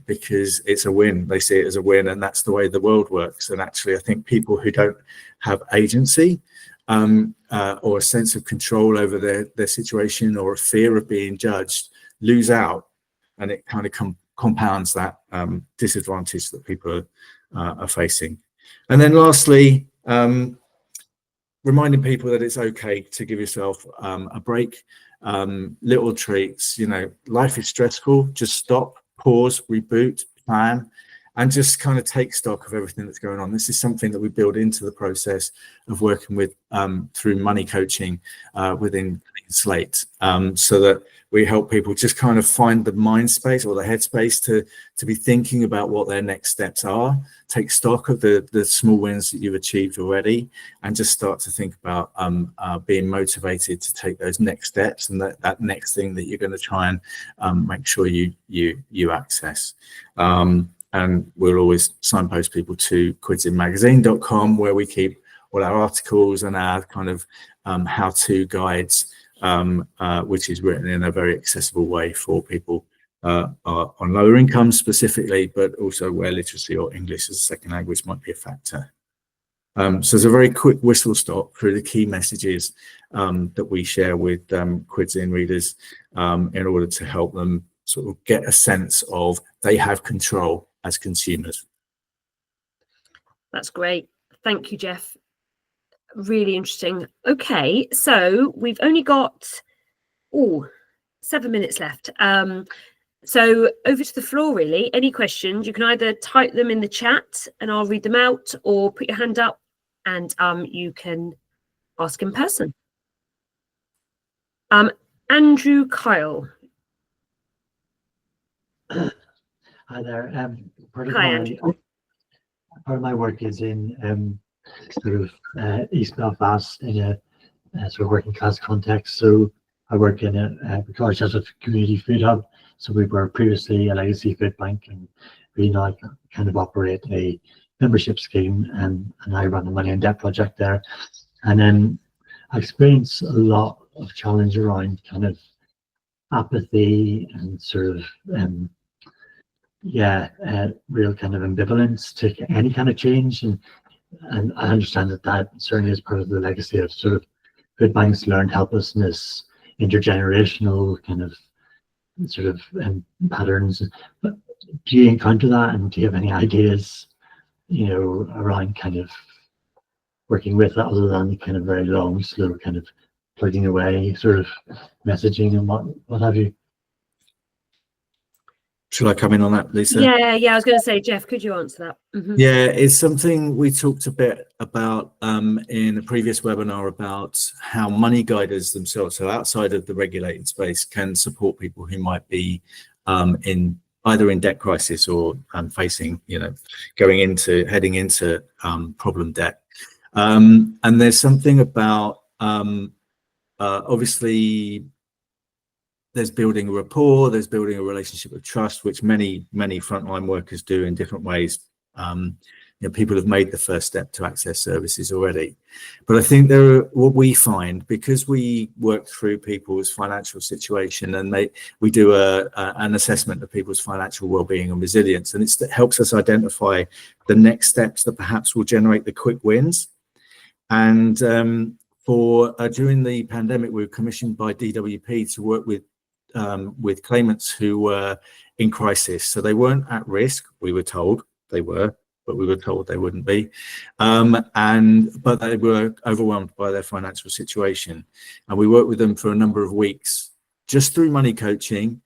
because it's a win. They see it as a win, and that's the way the world works. And actually, I think people who don't have agency or a sense of control over their situation, or a fear of being judged, lose out, and it kind of compounds that disadvantage that people are facing. And then lastly, reminding people that it's okay to give yourself a break, little treats. You know, life is stressful. Just stop, pause, reboot, plan, and just kind of take stock of everything that's going on. This is something that we build into the process of working with through money coaching within Slate, so that we help people just kind of find the mind space or the headspace to be thinking about what their next steps are, take stock of the small wins that you've achieved already, and just start to think about being motivated to take those next steps and that next thing that you're going to try and make sure you access. And we'll always signpost people to quidsinmagazine.com, where we keep all our articles and our kind of how-to guides, which is written in a very accessible way for people on lower incomes specifically, but also where literacy or English as a second language might be a factor. So there's a very quick whistle stop through the key messages that we share with Quidsin readers in order to help them sort of get a sense of they have control as consumers. That's great. Thank you, Jeff. Really interesting. Okay, so we've only got 7 minutes left. So over to the floor, really. Any questions? You can either type them in the chat and I'll read them out, or put your hand up and you can ask in person. Andrew Kyle. Hi there. Hi, Andrew. Part of my work is in sort of East Belfast in a sort of working class context. So I work in a college as a community food hub. So we were previously a legacy food bank, and we now kind of operate a membership scheme, and I run the Money and Debt project there. And then I experience a lot of challenge around kind of apathy and sort of real kind of ambivalence to any kind of change, and I understand that certainly is part of the legacy of sort of food banks, learned helplessness, intergenerational kind of sort of patterns. But do you encounter that, and do you have any ideas, around kind of working with that, other than the kind of very long, slow kind of plugging away sort of messaging and what have you? Should I come in on that, Lisa? Yeah, I was going to say, Jeff, could you answer that? Mm-hmm. Yeah, it's something we talked a bit about in a previous webinar about how money guiders themselves, so outside of the regulated space, can support people who might be either in debt crisis or facing, heading into problem debt. And there's something about obviously, there's building a rapport, there's building a relationship of trust, which many frontline workers do in different ways. People have made the first step to access services already. But I think what we find, because we work through people's financial situation, and we do an assessment of people's financial well-being and resilience, and it helps us identify the next steps that perhaps will generate the quick wins. And during the pandemic, we were commissioned by DWP to work with claimants who were in crisis. So they weren't at risk, we were told they were, but we were told they wouldn't be. But they were overwhelmed by their financial situation. And we worked with them for a number of weeks, just through money coaching,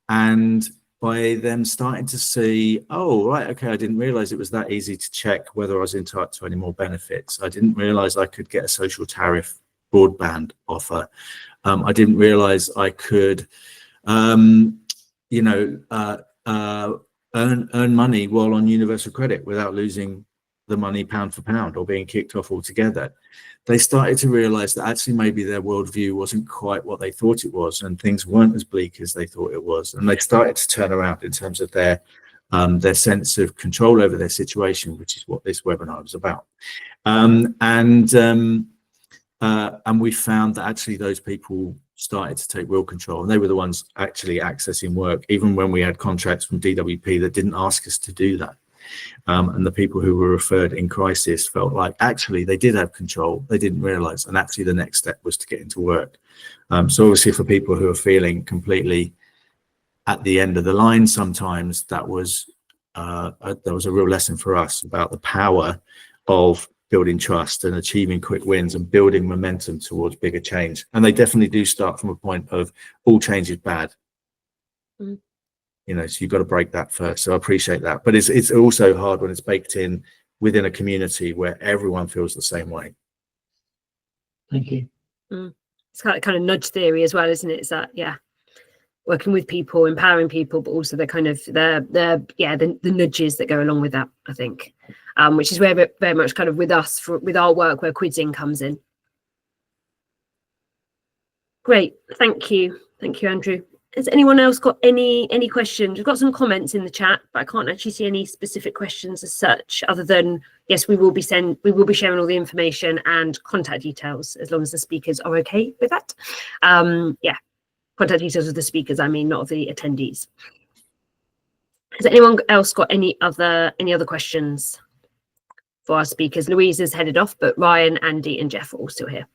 and by them starting to see, oh, right, okay, I didn't realize it was that easy to check whether I was entitled to any more benefits. I didn't realize I could get a social tariff broadband offer. I didn't realize I could, earn money while on universal credit without losing the money pound for pound or being kicked off altogether. They started to realize that actually maybe their worldview wasn't quite what they thought it was, and things weren't as bleak as they thought it was. And they started to turn around in terms of their sense of control over their situation, which is what this webinar was about. And we found that actually those people started to take real control, and they were the ones actually accessing work, even when we had contracts from DWP that didn't ask us to do that. And the people who were referred in crisis felt like actually they did have control, they didn't realize, and actually the next step was to get into work. So obviously for people who are feeling completely at the end of the line, sometimes that was a real lesson for us about the power of building trust and achieving quick wins and building momentum towards bigger change. And they definitely do start from a point of all change is bad. So you've got to break that first. So I appreciate that, but it's also hard when it's baked in within a community where everyone feels the same way. Thank you. It's kind of nudge theory as well, isn't it? Is that, yeah, working with people, empowering people, but also the kind of the nudges that go along with that, I think, which is where very much kind of with us, with our work, where Quidsing comes in. Great, thank you, Andrew. Has anyone else got any questions? We've got some comments in the chat, but I can't actually see any specific questions as such, other than yes, we will be sharing all the information and contact details as long as the speakers are okay with that. Yeah, contact details of the speakers, I mean, not of the attendees. Has anyone else got any other questions for our speakers? Louise is headed off, but Ryan, Andy, and Jeff are all still here.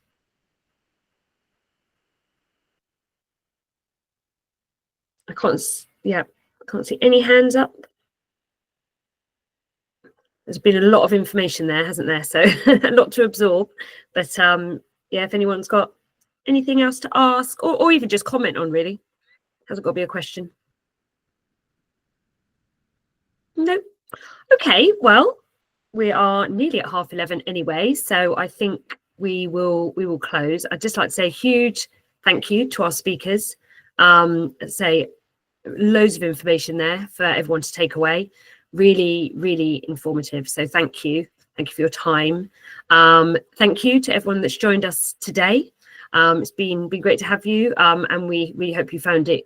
I can't see any hands up. There's been a lot of information there, hasn't there? So a lot to absorb. But yeah, if anyone's got anything else to ask or even just comment on, really. Hasn't got to be a question. No. Okay, well, we are nearly at 11:30 anyway, so I think we will close. I'd just like to say a huge thank you to our speakers. Say loads of information there for everyone to take away. Really, really informative. So thank you for your time. Thank you to everyone that's joined us today. It's been great to have you, and we really hope you found it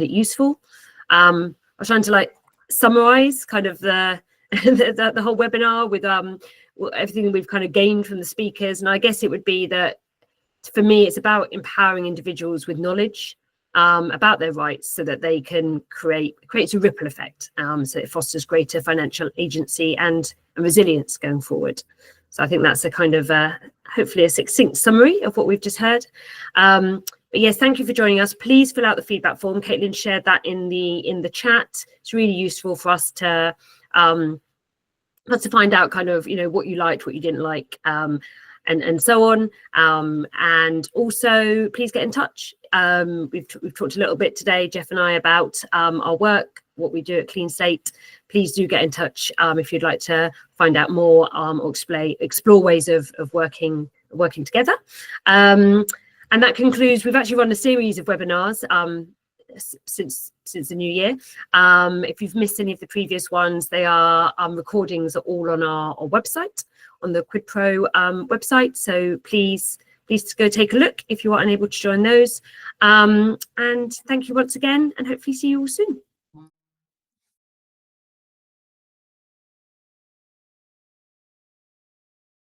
useful. I was trying to summarize kind of the whole webinar with everything we've kind of gained from the speakers, and I guess it would be that for me it's about empowering individuals with knowledge about their rights so that they can creates a ripple effect, so it fosters greater financial agency and resilience going forward. So I think that's a kind of hopefully a succinct summary of what we've just heard. But yes, thank you for joining us. Please fill out the feedback form. Caitlin shared that in the chat. It's really useful for us to find out kind of what you liked, what you didn't like, and so on. And also please get in touch. We've talked a little bit today, Jeff and I, about our work, what we do at Clean Slate. Please do get in touch if you'd like to find out more or explore ways of working together. And that concludes. We've actually run a series of webinars since the new year. If you've missed any of the previous ones, they are recordings are all on our website, on the Quid Pro website. So please go take a look if you are unable to join those. And thank you once again, and hopefully see you all soon.